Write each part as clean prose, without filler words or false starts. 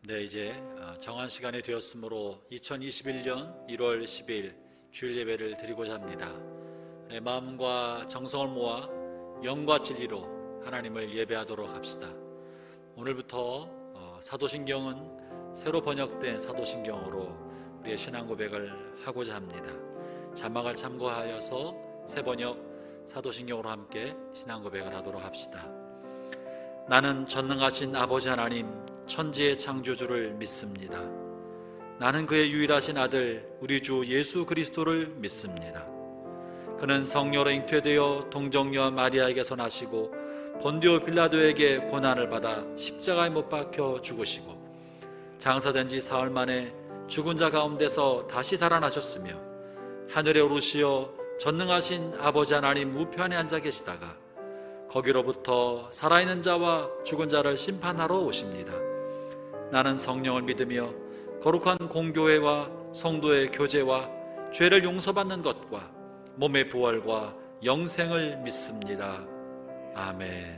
네, 이제 정한 시간이 되었으므로 2021년 1월 10일 주일 예배를 드리고자 합니다. 네, 마음과 정성을 모아 영과 진리로 하나님을 예배하도록 합시다. 오늘부터 사도신경은 새로 번역된 사도신경으로 우리의 신앙 고백을 하고자 합니다. 자막을 참고하여서 새 번역 사도신경으로 함께 신앙 고백을 하도록 합시다. 나는 전능하신 아버지 하나님 천지의 창조주를 믿습니다. 나는 그의 유일하신 아들 우리 주 예수 그리스도를 믿습니다. 그는 성령으로 잉태되어 동정녀 마리아에게서 나시고 본디오 빌라도에게 고난을 받아 십자가에 못 박혀 죽으시고 장사된 지 사흘 만에 죽은 자 가운데서 다시 살아나셨으며 하늘에 오르시어 전능하신 아버지 하나님 우편에 앉아 계시다가 거기로부터 살아있는 자와 죽은 자를 심판하러 오십니다. 나는 성령을 믿으며 거룩한 공교회와 성도의 교제와 죄를 용서받는 것과 몸의 부활과 영생을 믿습니다. 아멘.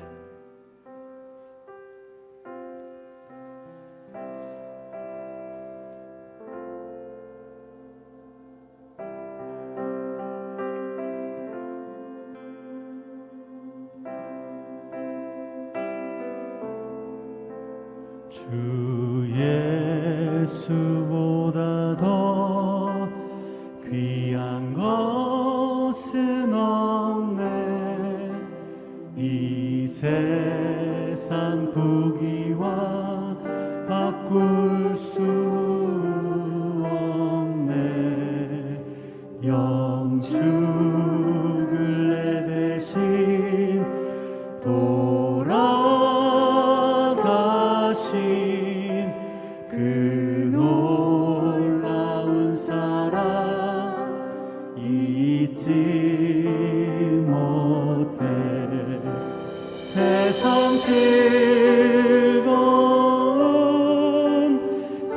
주 예수보다 더 귀한 것은 없네. 이 세상 부귀와 바꿀 수 없네. 영죽을 내 대신 돌아가신 그 놀라운 사랑 잊지 못해. 세상 즐거움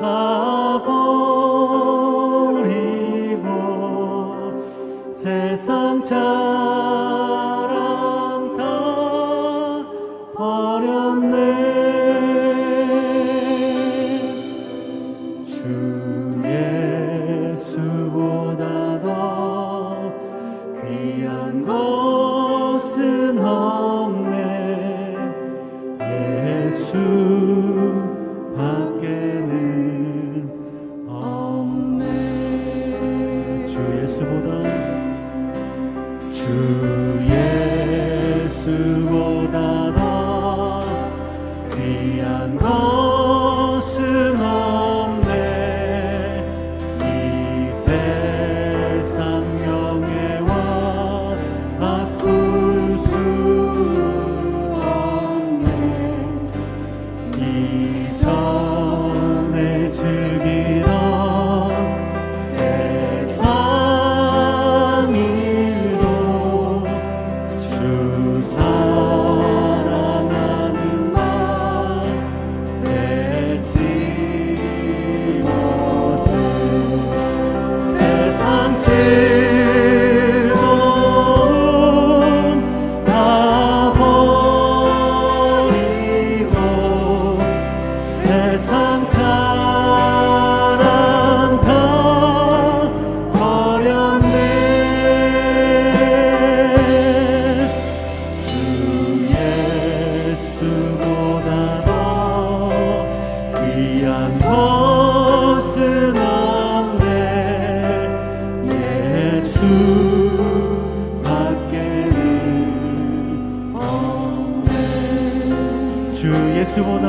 다 버리고 세상 자랑 다 버렸네. 주 예수보다 더 귀한 것은 없네. 예수 밖에는 없네. 주 예수보다 더 귀한 것은 없네. 이 세상 명예와 바꿀 수 없네. 이전에 즐기던 세상 일도 주 사랑하는 말 뱉지 못해. 세상 즐거움 다 버리고 세상 자랑 다 버렸네. 주 예수보다 더 귀한 것은 없네. 예수 밖에는 없네. 주 예수보다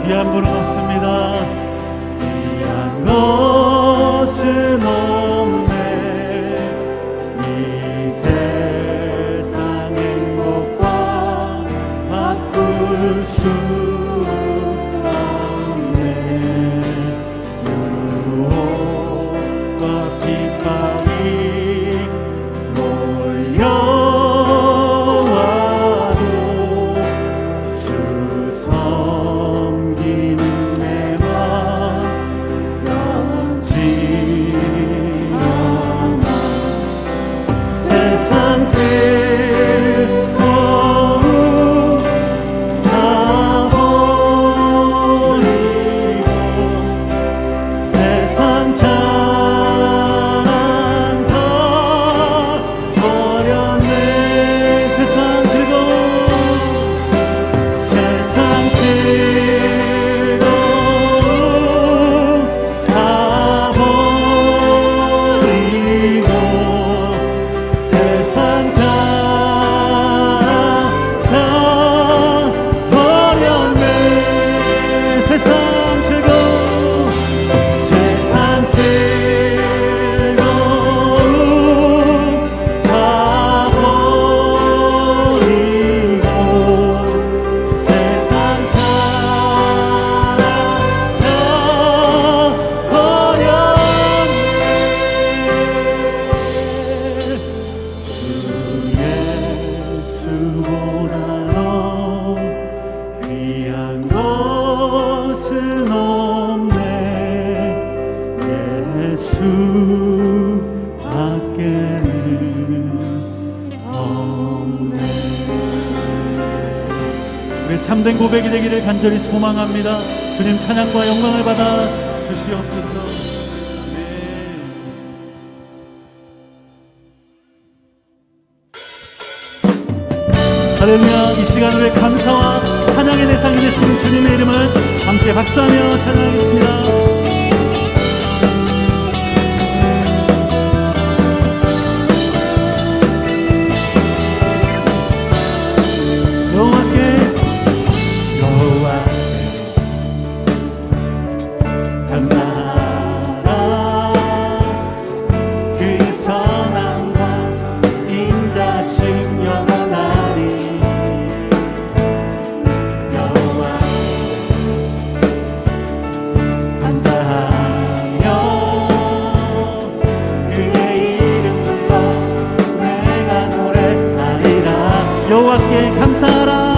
귀한 분은 없습니다. 귀한 것은 없네. 이 세상 행복과 바꿀 수 없네. 유혹과 핍박이 몰려와도 주 섬기는 내 맘 변치 않아. 세상 즐거움 참된 고백이 되기를 간절히 소망합니다. 주님 찬양과 영광을 받아 주시옵소서. 아멘. 할렐루야. 이 시간을 위해 감사와 찬양의 대상이 되신 주님의 이름을 함께 박수하며 찬양하겠습니다. 여호와께 감사하라.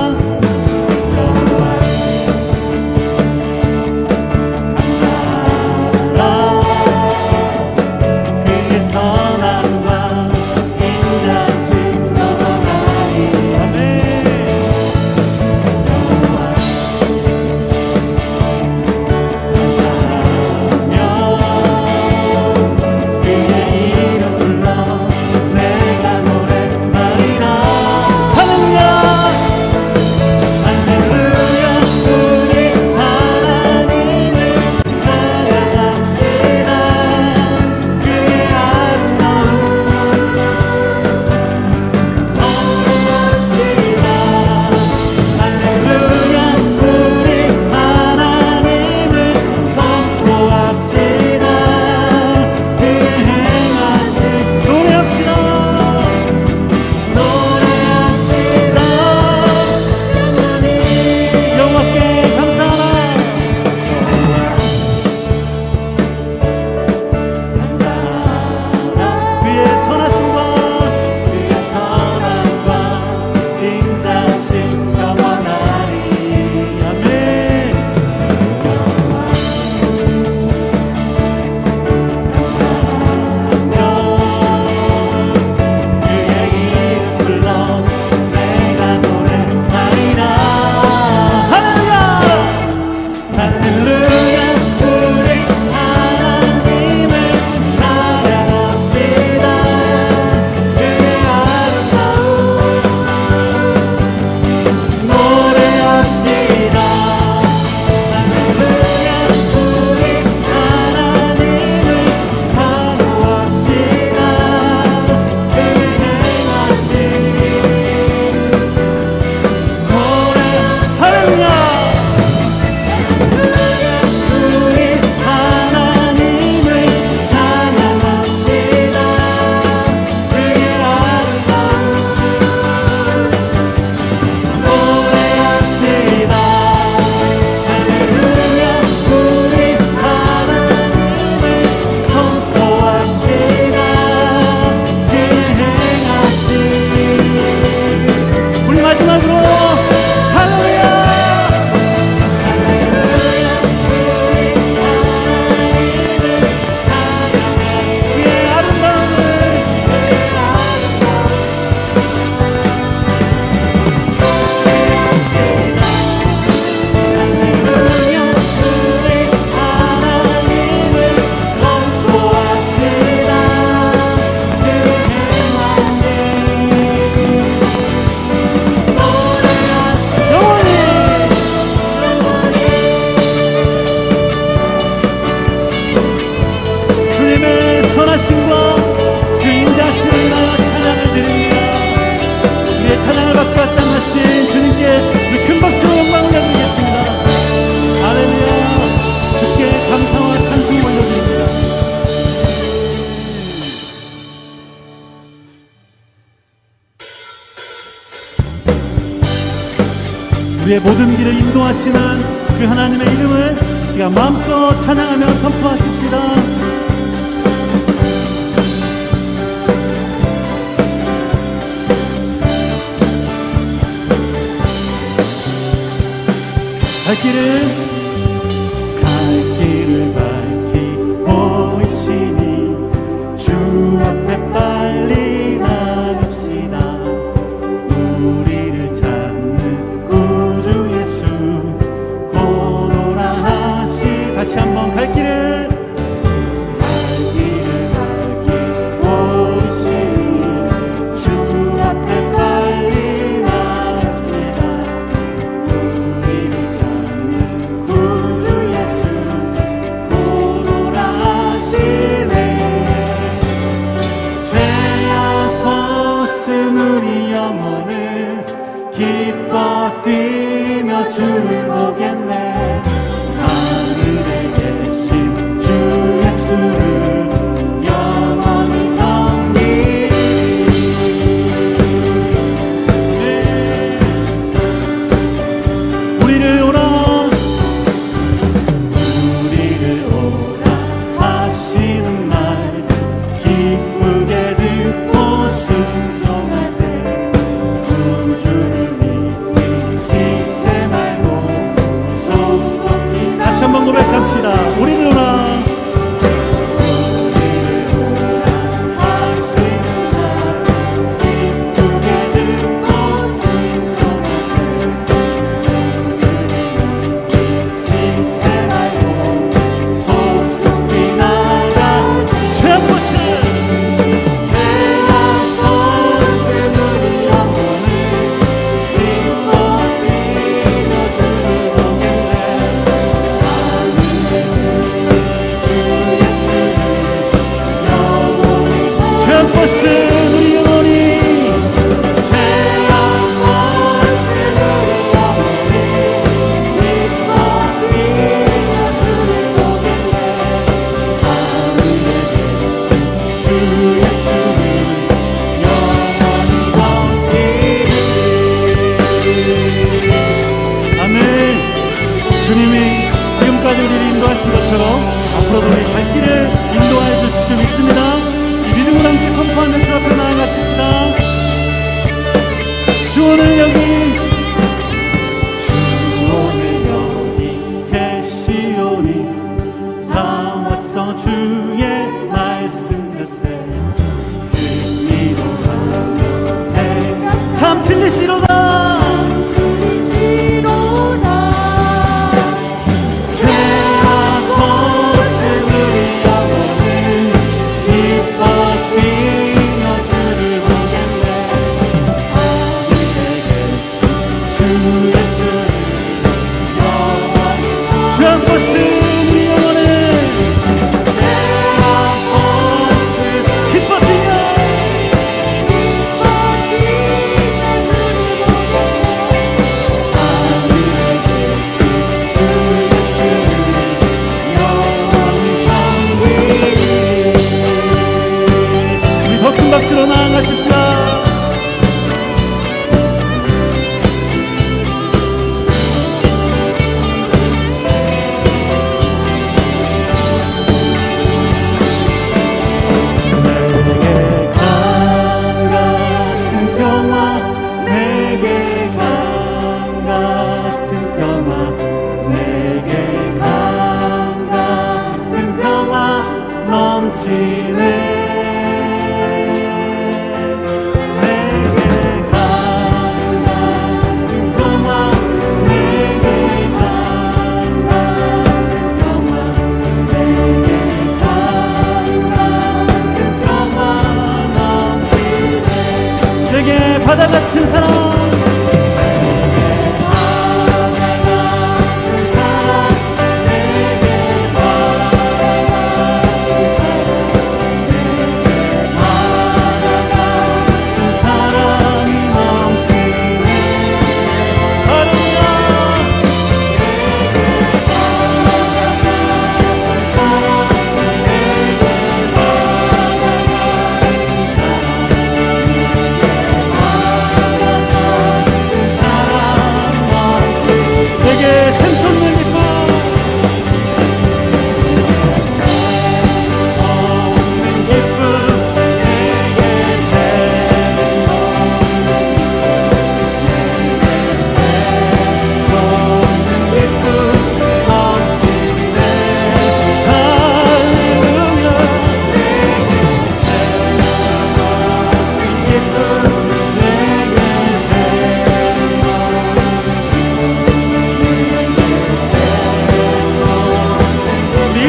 우리의 모든 길을 인도하시는 그 하나님의 이름을 이 시간 마음껏 찬양하며 선포하십시다. 갈 길을 밝히고 있으니 주 앞에 빨리 나갑시다. 우리를 찾는 구주 예수 다시 한번 갈 길을 오시니 주 앞에 빨리 나갑시다. 우리를 찾는 구주 예수 곧 오라시네. 죄악 벗은 우리 영혼은 기뻐 뛰며 주를 보겠네. 하늘에 계신 주 예수를 영원히 섬기리. 우리를 오라 하시는 말 기쁘게 듣고 순종하세. 구주를 믿기 지체 말고 속속히 다시 한번 고백합시다. 우리를 오라 하시는 말 기쁘게 듣고 순종하세. 구주를 믿기 지체 말고 속속히 나가세. 죄악 벗은 죄악 벗은 우리 영혼을 기뻐 뛰며 주를 보겠네. 하늘에 계신 주 예수를 영원히 죄악 벗은 우리 영혼이 죄악 벗은 우리 영혼이 기뻐 뛰며 주를 보겠네. 하늘에 계신 주 예수를 영원히 섬기리. 아멘. 주님이 지금까지 우리를 인도하신 것처럼 앞으로도 우리 갈 길을 인도하여 주실 줄 믿습니다. 이 믿음을 함께 선포하며 주 앞에 나아가십시다. 주 오늘 여기 오늘 여기 계시오니 다 와서 주의 말씀 듣세. 듣기로 하며 생각 참 진리시로다. 죄악 벗은 우리 영혼은 기뻐 뛰며 주를 보겠네. 하늘에 계신 주 예수를 영원히 죄악 벗은 우리 영혼을 죄악 벗은 기뻐 뛰며 주를 보겠네. 하늘에 계신 주 예수를 영원히 섬기리. 우리 더 큰 박수로 나아가십시다. 내게 강 같은 평화, 내게 강 같은 평화 넘치네. 내게 강 같은 평화, 내게 강 같은 평화, 내게 강 같은 평화 넘치네. 내게 바다 같은 사랑 내게 바다 같은 사랑,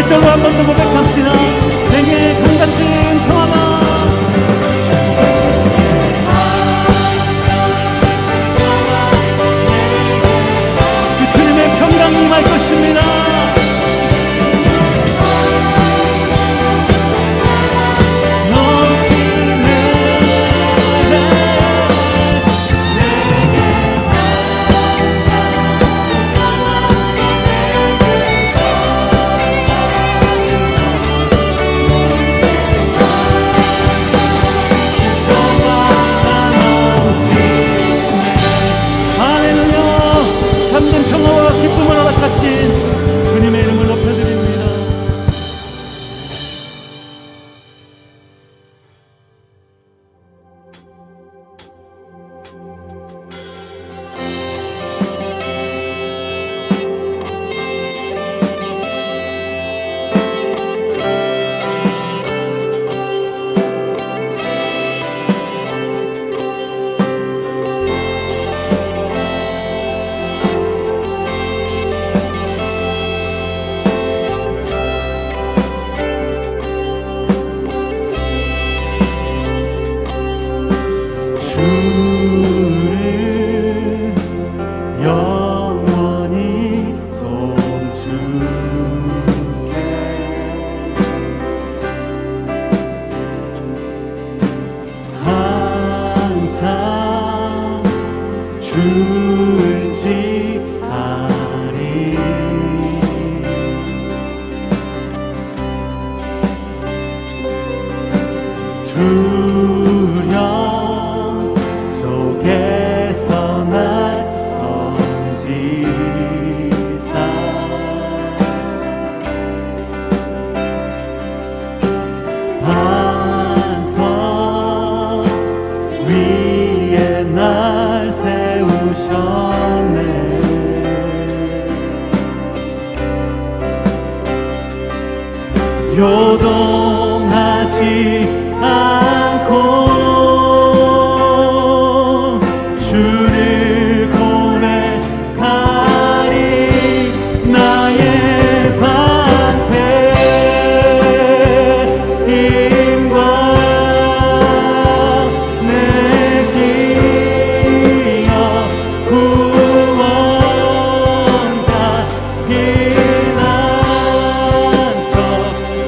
일절로 한 번 더 고백합시다. 내게 강 같은 평화가 그 주님의 평강이 임할 것입니다. 주님의 이름을 높여드립니다. 주를 영원히 송축해 항상 주를 지하리 두려움 속에서 날 던지사 반석 위에 날 세우셨네. 요동하지 않고 주를 고백하리. 나의 방패임과 내 기업 구원자 피난처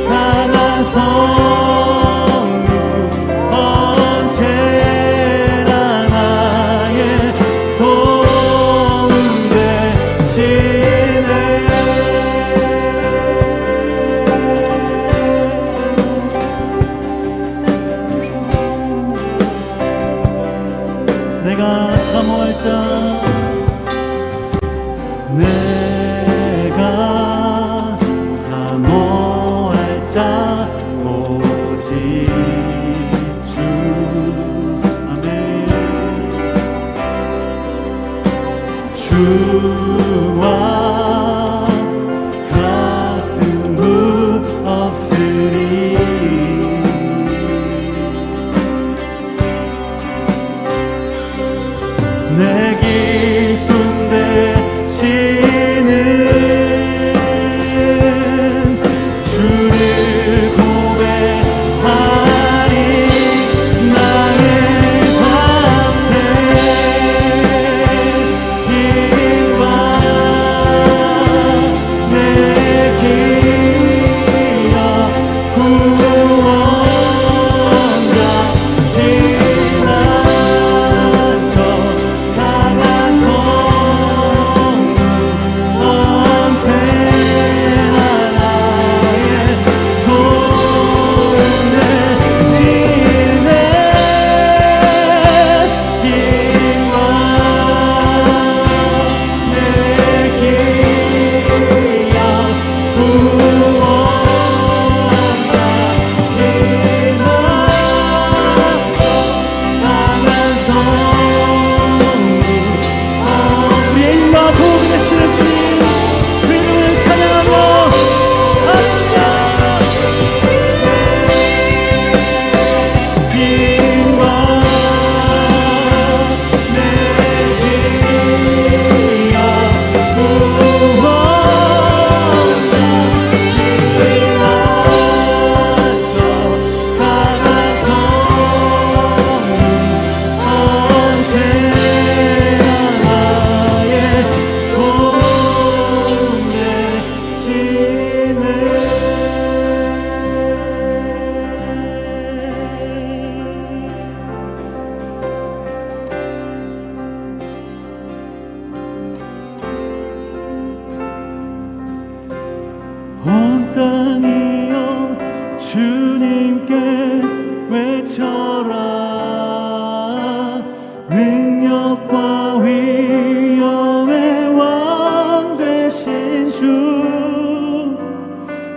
강한 성루 언제나 나의 도움 되시네. 내가 사모할 자 내가 사모할 자 오직 주. 아멘. 주와 같은 분 없으리. 내 기쁨 대신 온 땅이여 주님께 외쳐라. 능력과 위엄의 왕 되신 주,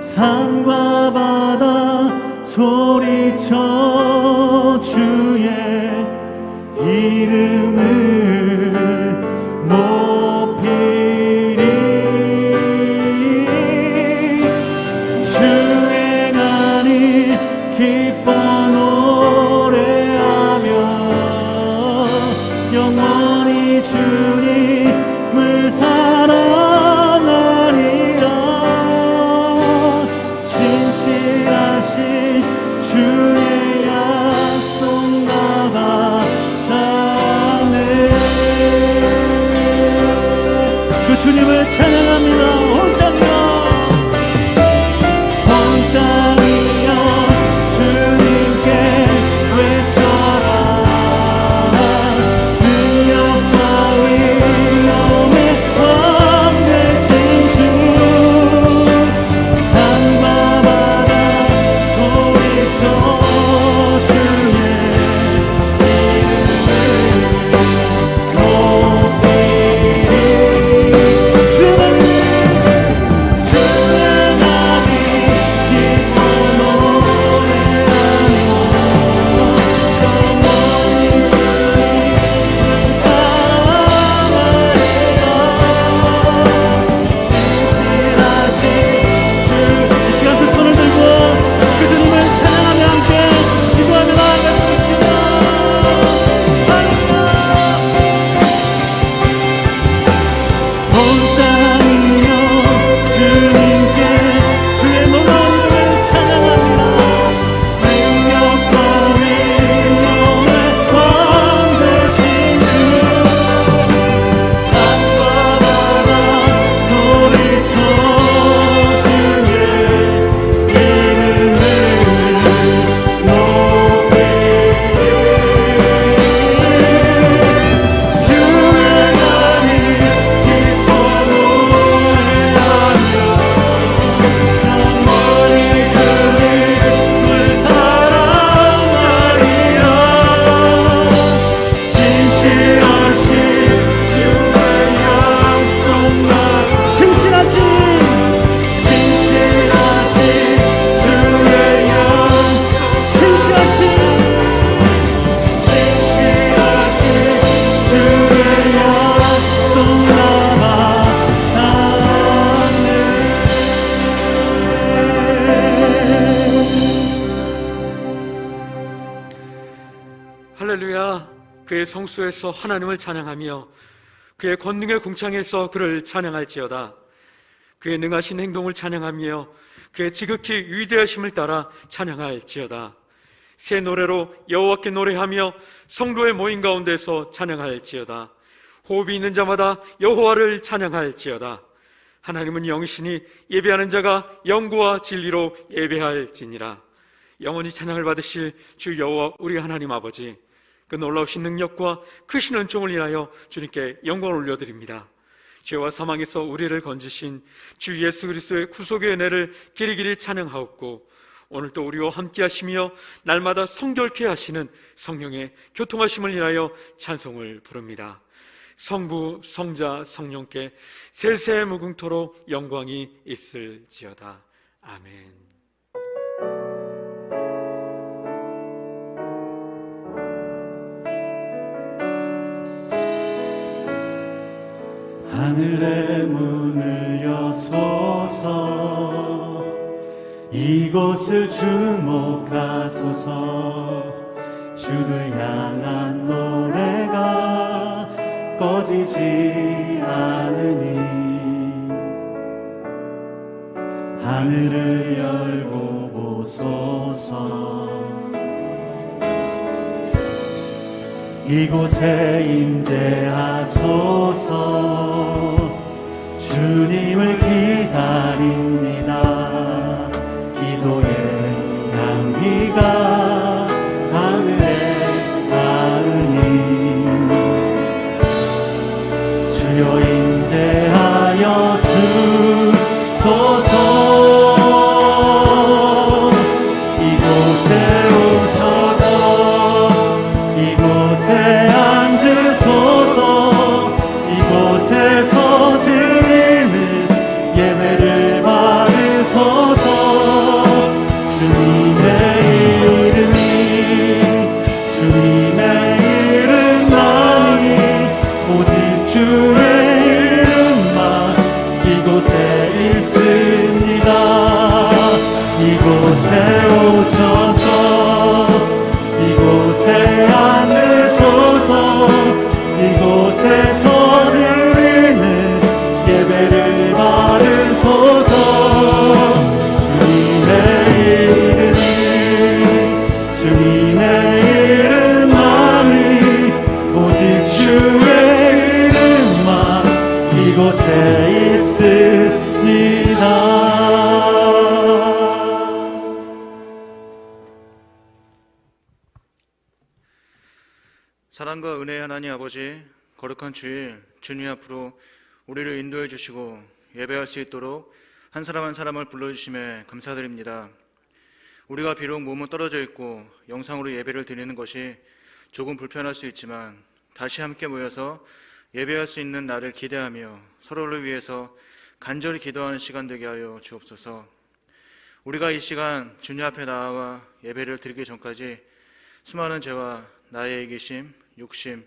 산과 바다 소리쳐 주의 이름을 높이리. 주행하니 기뻐 노래하며 영원히 주님을 사랑하리라. 진실하신 주의 약속 나가네. 그 주님을 찬양합니다. 온 땅이여, 온 땅이여 주님께 외쳐라. 능력과 위엄의 왕 되신 주, 산과 바다 소리쳐 주의 이름을 높이리. 주행하니 기뻐 노래하며 영원히 주님을 사랑하리라. 진실하신 주, 이 시간 그 손을 들고 그 주님을 찬양하며 함께 기도하며 나아가십시다. 할렐루야. 온 땅이여 주님께 주의 놀라운 이름을 찬양합니다. 능력과 위엄의 왕 되신 주, 산과 바다 소리쳐 주의 이름을 높이리. 주행하니 기뻐 노래하며 영원히 주님을 사랑하리라. 진실하신 주의 약속 신실하신 주의 신실하신 주의 약속 할렐루야. 그의 성소에서 하나님을 찬양하며 그의 권능의 궁창에서 그를 찬양할지어다. 그의 능하신 행동을 찬양하며 그의 지극히 위대하심을 따라 찬양할지어다. 새 노래로 여호와께 노래하며 성도의 모임 가운데서 찬양할지어다. 호흡이 있는 자마다 여호와를 찬양할지어다. 하나님은 영이시니 예배하는 자가 영구와 진리로 예배할지니라. 영원히 찬양을 받으실 주 여호와 우리 하나님 아버지, 그 놀라우신 능력과 크신 은총을 인하여 주님께 영광을 올려드립니다. 죄와 사망에서 우리를 건지신 주 예수 그리스도의 구속의 은혜를 길이길이 찬양하옵고, 오늘 또 우리와 함께 하시며 날마다 성결케 하시는 성령의 교통하심을 인하여 찬송을 부릅니다. 성부, 성자, 성령께 세세 무궁토록 영광이 있을지어다. 아멘. 하늘의 문을 여소서, 이곳을 주목하소서. 주를 향한 노래가 꺼지지 않으니 하늘을 열고 보소서. 이곳에 임재하소서. 주님을 기다립니다. 기도의 향기가 하늘에 닿으니 주여 임재하여 주소서. 이곳에 있습니다. 이곳에 오셔서 이곳에 앉으소서. 이곳에서 드리는 예배를 받으소서. 주님의 이름만이 오직 주의 이름만 이곳에 있습니다. 사랑과 은혜의 하나님 아버지, 거룩한 주일 주님 앞으로 우리를 인도해 주시고 예배할 수 있도록 한 사람 한 사람을 불러주심에 감사드립니다. 우리가 비록 몸은 떨어져 있고 영상으로 예배를 드리는 것이 조금 불편할 수 있지만 다시 함께 모여서 예배할 수 있는 날을 기대하며 서로를 위해서 간절히 기도하는 시간 되게 하여 주옵소서. 우리가 이 시간 주님 앞에 나와 예배를 드리기 전까지 수많은 죄와 나의 이기심, 욕심,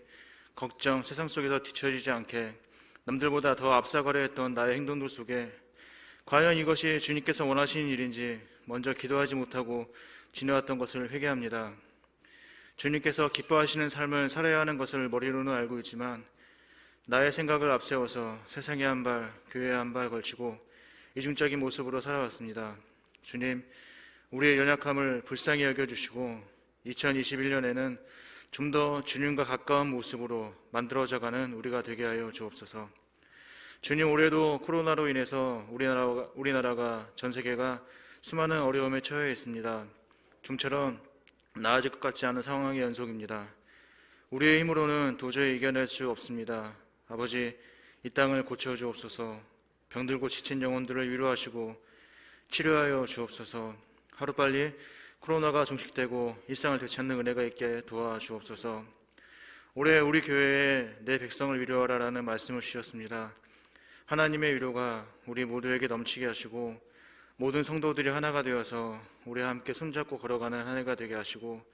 걱정, 세상 속에서 뒤처지지 않게 남들보다 더 앞서가려 했던 나의 행동들 속에 과연 이것이 주님께서 원하시는 일인지 먼저 기도하지 못하고 지내왔던 것을 회개합니다. 주님께서 기뻐하시는 삶을 살아야 하는 것을 머리로는 알고 있지만 나의 생각을 앞세워서 세상에 한 발, 교회에 한 발 걸치고 이중적인 모습으로 살아왔습니다. 주님, 우리의 연약함을 불쌍히 여겨주시고 2021년에는 좀 더 주님과 가까운 모습으로 만들어져가는 우리가 되게 하여 주옵소서. 주님, 올해도 코로나로 인해서 우리나라가 전 세계가 수많은 어려움에 처해 있습니다. 좀처럼 나아질 것 같지 않은 상황의 연속입니다. 우리의 힘으로는 도저히 이겨낼 수 없습니다. 아버지, 이 땅을 고쳐주옵소서. 병들고 지친 영혼들을 위로하시고 치료하여 주옵소서. 하루빨리 코로나가 종식되고 일상을 되찾는 은혜가 있게 도와주옵소서. 올해 우리 교회에 내 백성을 위로하라라는 말씀을 주셨습니다. 하나님의 위로가 우리 모두에게 넘치게 하시고 모든 성도들이 하나가 되어서 우리 함께 손잡고 걸어가는 한 해가 되게 하시고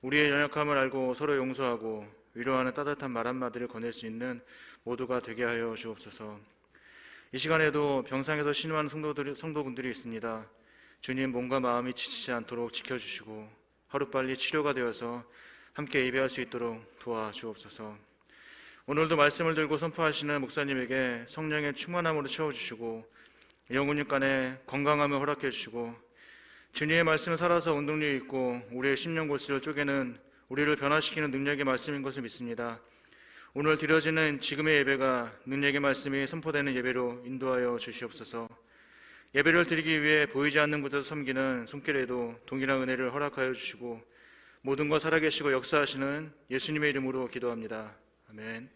우리의 연약함을 알고 서로 용서하고 위로하는 따뜻한 말 한마디를 건넬 수 있는 모두가 되게 하여 주옵소서. 이 시간에도 병상에서 신음하는 성도분들이 있습니다. 주님, 몸과 마음이 지치지 않도록 지켜주시고 하루빨리 치료가 되어서 함께 예배할 수 있도록 도와주옵소서. 오늘도 말씀을 들고 선포하시는 목사님에게 성령의 충만함으로 채워주시고 영혼육간에 건강함을 허락해 주시고 주님의 말씀을 살아서 운동력 있고 우리의 심령 골수를 쪼개는 우리를 변화시키는 능력의 말씀인 것을 믿습니다. 오늘 드려지는 지금의 예배가 능력의 말씀이 선포되는 예배로 인도하여 주시옵소서. 예배를 드리기 위해 보이지 않는 곳에서 섬기는 손길에도 동일한 은혜를 허락하여 주시고 모든 것 살아계시고 역사하시는 예수님의 이름으로 기도합니다. 아멘.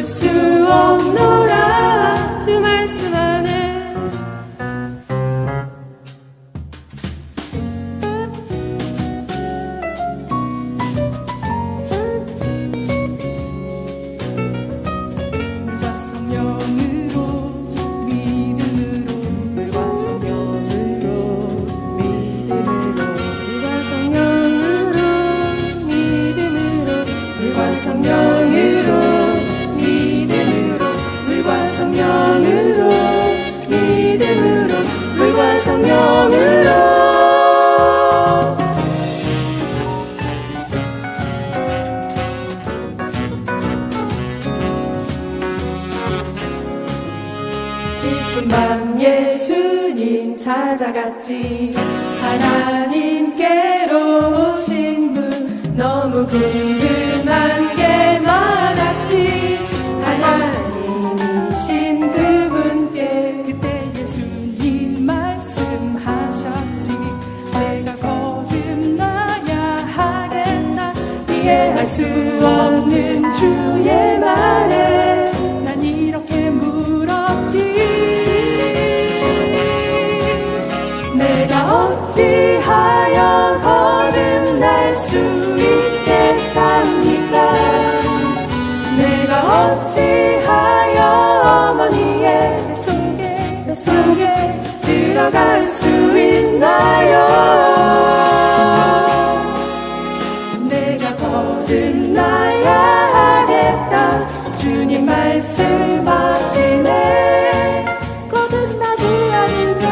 수 없노라 주 말씀 안에. 물과 성령으로 믿음으로 물과 성령으로 믿음으로 물과 성령으로 믿음으로 물과 성령으로 믿음으로 물과 성령으로 믿음으로 물과 성령으로. 기쁜 밤 예수님 찾아갔지. 하나님께로 오신 분 너무 궁금한 게 많았지. 하나님이신 그분께 그때 예수님 말씀하셨지. 내가 거듭나야 하겠다. 이해할 수 없는 주의 말에 난 이렇게 물었지. 내가 어찌하여 거듭날 수 있겠습니까? 내가 어찌하여 어머니의 속에 들어갈 수 있나요? 내가 거듭나야 하겠다. 주님 말씀하시네. 거듭나지 않으면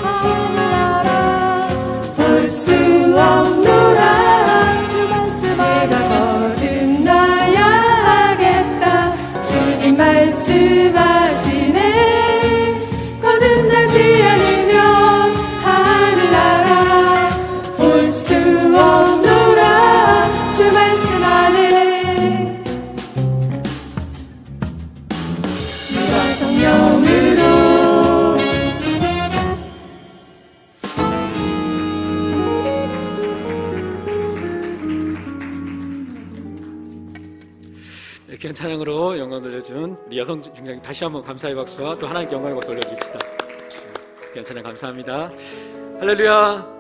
하늘나라 볼 수 없노라 주 말씀. 내가 거듭나야 하겠다. 주님 말씀하시네. 거듭나지 않으면 하늘나라 볼 수 없노라 주 말씀 안에. 물과 성령으로 귀한 찬양으로 영광 돌려준 우리 여성 중장 다시 한번 감사의 박수와 또 하나님께 영광의 박수 올려주십시다. 귀한 찬양 감사합니다. 할렐루야.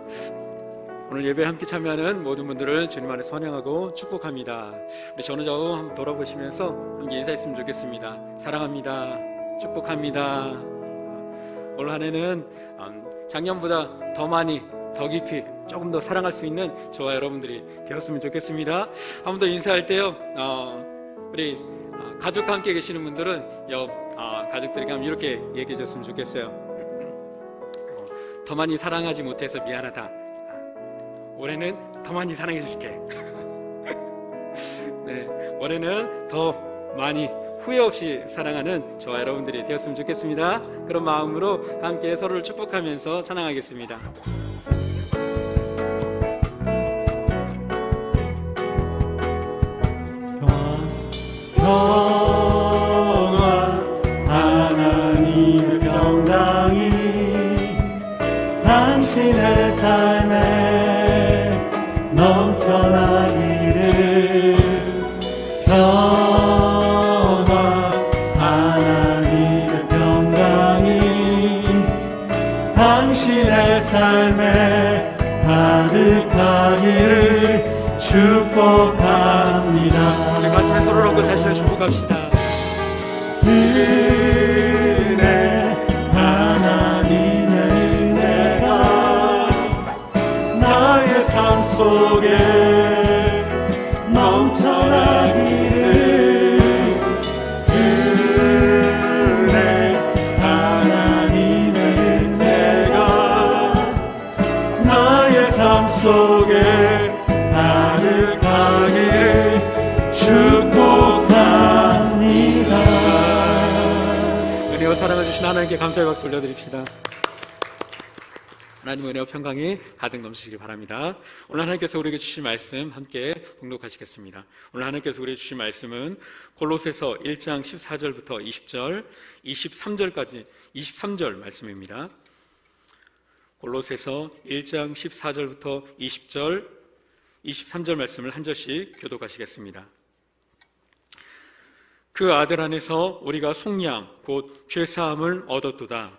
오늘 예배에 함께 참여하는 모든 분들을 주님 안에 선양하고 축복합니다. 우리 전우좌우 한번 돌아보시면서 함께 인사했으면 좋겠습니다. 사랑합니다. 축복합니다. 올 한 해는 작년보다 더 많이 더 깊이 조금 더 사랑할 수 있는 저와 여러분들이 되었으면 좋겠습니다. 한 번 더 인사할 때요, 우리 가족과 함께 계시는 분들은 옆 가족들에게 한번 이렇게 얘기해 줬으면 좋겠어요. 더 많이 사랑하지 못해서 미안하다. 올해는 더 많이 사랑해 줄게. 네, 올해는 더 많이 후회 없이 사랑하는 저와 여러분들이 되었으면 좋겠습니다. 그런 마음으로 함께 서로를 축복하면서 찬양하겠습니다. 평안 하나님의 평강이 당신의 삶에 넘쳐나기를. 평안 하나님의 평강이 당신의 삶에 가득하기를 축복합니다. 우리 가슴에 손을 얹고 자신을 축복합시다. 은혜 하나님의 은혜가 나의 삶 속에 넘쳐나기를. 은혜 하나님의 은혜가 나의 삶 속에 가득하기를 축복합니다. 은혜와 사랑을 주신 하나님께 감사의 박수 올려드립시다. 하나님의 은혜와 평강이 가득 넘치시길 바랍니다. 오늘 하나님께서 우리에게 주신 말씀 함께 봉독하시겠습니다. 오늘 하나님께서 우리에게 주신 말씀은 골로새서 1장 14절부터 20절, 23절까지 23절 말씀입니다. 골로새서 1장 14절부터 20절, 23절 말씀을 한 절씩 교독하시겠습니다. 그 아들 안에서 우리가 속량 곧 죄사함을 얻었도다.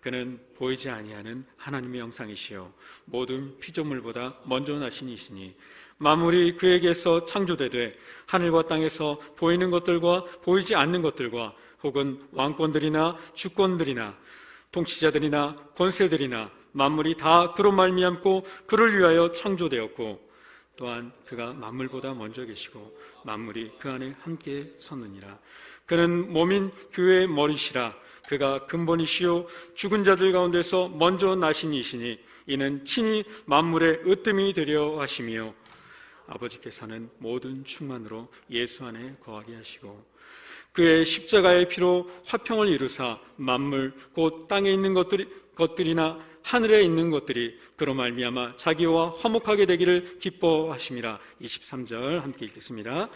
그는 보이지 아니하는 하나님의 형상이시요 모든 피조물보다 먼저 나신 이시니 만물이 그에게서 창조되되 하늘과 땅에서 보이는 것들과 보이지 않는 것들과 혹은 왕권들이나 주권들이나 통치자들이나 권세들이나 만물이 다 그로 말미암고 그를 위하여 창조되었고 또한 그가 만물보다 먼저 계시고 만물이 그 안에 함께 섰느니라. 그는 몸인 교회의 머리시라. 그가 근본이시요 죽은 자들 가운데서 먼저 나신 이시니 이는 친히 만물의 으뜸이 되려 하시며 아버지께서는 모든 충만으로 예수 안에 거하게 하시고 그의 십자가의 피로 화평을 이루사 만물 곧 땅에 있는 것들이나 하늘에 있는 것들이 그로 말미암아 자기와 화목하게 되기를 기뻐하심이라. 23절 함께 읽겠습니다.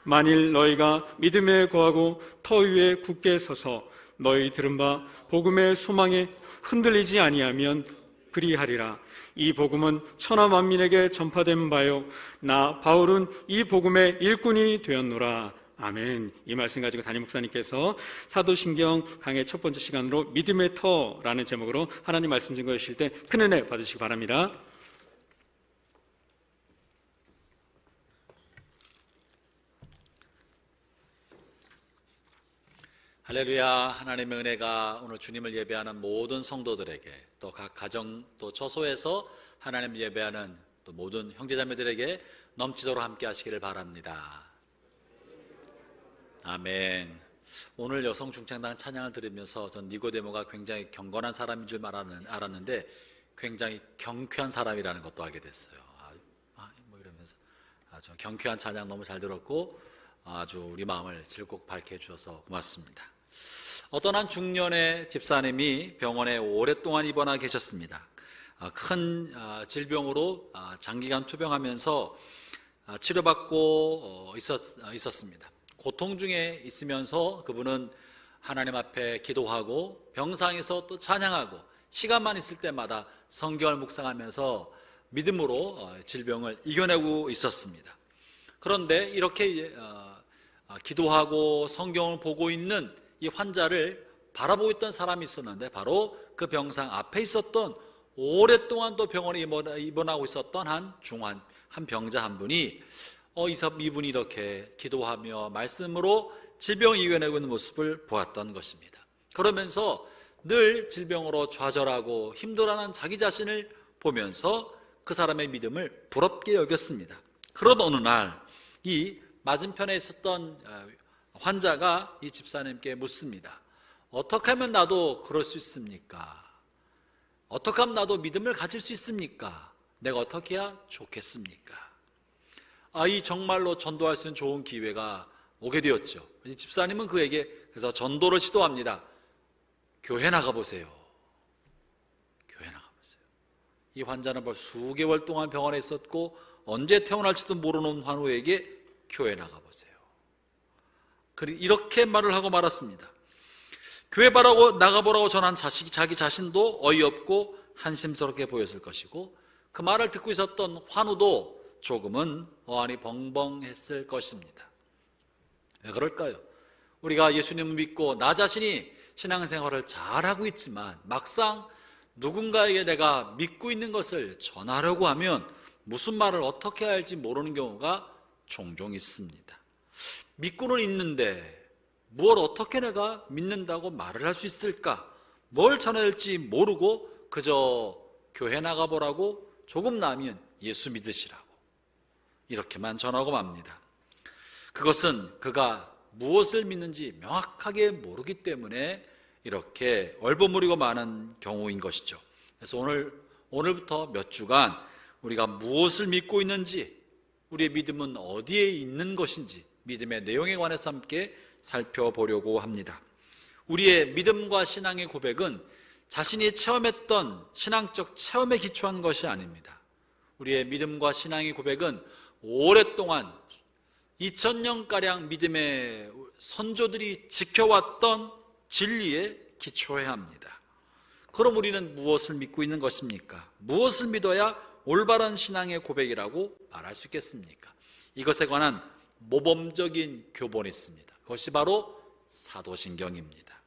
만일 너희가 믿음에 거하고 터 위에 굳게 서서 너희 들은 바 복음의 소망에 흔들리지 아니하면 그리하리라. 이 복음은 천하 만민에게 전파된 바요 나 바울은 이 복음의 일꾼이 되었노라. 아멘. 이 말씀 가지고 담임 목사님께서 사도신경 강의 첫 번째 시간으로 믿음의 터라는 제목으로 하나님 말씀 증거하실 때 큰 은혜 받으시기 바랍니다. 할렐루야. 하나님의 은혜가 오늘 주님을 예배하는 모든 성도들에게 또 각 가정 또 처소에서 하나님을 예배하는 또 모든 형제자매들에게 넘치도록 함께 하시기를 바랍니다. 아멘. 오늘 여성 중창단 찬양을 들으면서 전 니고데모가 굉장히 경건한 사람인 줄 알았는데 굉장히 경쾌한 사람이라는 것도 알게 됐어요. 뭐 이러면서 아주 경쾌한 찬양 너무 잘 들었고 아주 우리 마음을 즐겁게 밝게 해주셔서 고맙습니다. 어떤 한 중년의 집사님이 병원에 오랫동안 입원하 계셨습니다. 큰 질병으로 장기간 투병하면서 치료받고 있었습니다. 고통 중에 있으면서 그분은 하나님 앞에 기도하고 병상에서 또 찬양하고 시간만 있을 때마다 성경을 묵상하면서 믿음으로 질병을 이겨내고 있었습니다. 그런데 이렇게 기도하고 성경을 보고 있는 이 환자를 바라보고 있던 사람이 있었는데 바로 그 병상 앞에 있었던 오랫동안 또 병원에 입원하고 있었던 한 병자 한 분이 이분이 이렇게 기도하며 말씀으로 질병을 이겨내고 있는 모습을 보았던 것입니다. 그러면서 늘 질병으로 좌절하고 힘들어하는 자기 자신을 보면서 그 사람의 믿음을 부럽게 여겼습니다. 그런 어느 날 이 맞은편에 있었던 환자가 이 집사님께 묻습니다. 어떻게 하면 나도 그럴 수 있습니까? 어떻게 하면 나도 믿음을 가질 수 있습니까? 내가 어떻게 해야 좋겠습니까? 이 정말로 전도할 수 있는 좋은 기회가 오게 되었죠. 이 집사님은 그에게 그래서 전도를 시도합니다. 교회 나가보세요. 교회 나가보세요. 이 환자는 벌써 수개월 동안 병원에 있었고 언제 퇴원할지도 모르는 환우에게 교회 나가보세요. 이렇게 말을 하고 말았습니다. 교회 나가보라고 전한 자기 자신도 어이없고 한심스럽게 보였을 것이고 그 말을 듣고 있었던 환우도 조금은 어안이 벙벙했을 것입니다. 왜 그럴까요? 우리가 예수님을 믿고 나 자신이 신앙생활을 잘하고 있지만 막상 누군가에게 내가 믿고 있는 것을 전하려고 하면 무슨 말을 어떻게 해야 할지 모르는 경우가 종종 있습니다. 믿고는 있는데 뭘 어떻게 내가 믿는다고 말을 할 수 있을까? 뭘 전해야 할지 모르고 그저 교회 나가보라고 조금 나면 예수 믿으시라고 이렇게만 전하고 맙니다. 그것은 그가 무엇을 믿는지 명확하게 모르기 때문에 이렇게 얼버무리고 마는 경우인 것이죠. 그래서 오늘부터 몇 주간 우리가 무엇을 믿고 있는지, 우리의 믿음은 어디에 있는 것인지 믿음의 내용에 관해서 함께 살펴보려고 합니다. 우리의 믿음과 신앙의 고백은 자신이 체험했던 신앙적 체험에 기초한 것이 아닙니다. 우리의 믿음과 신앙의 고백은 오랫동안 2000년가량 믿음의 선조들이 지켜왔던 진리에 기초해야 합니다. 그럼 우리는 무엇을 믿고 있는 것입니까? 무엇을 믿어야 올바른 신앙의 고백이라고 말할 수 있겠습니까? 이것에 관한 모범적인 교본이 있습니다. 그것이 바로 사도신경입니다.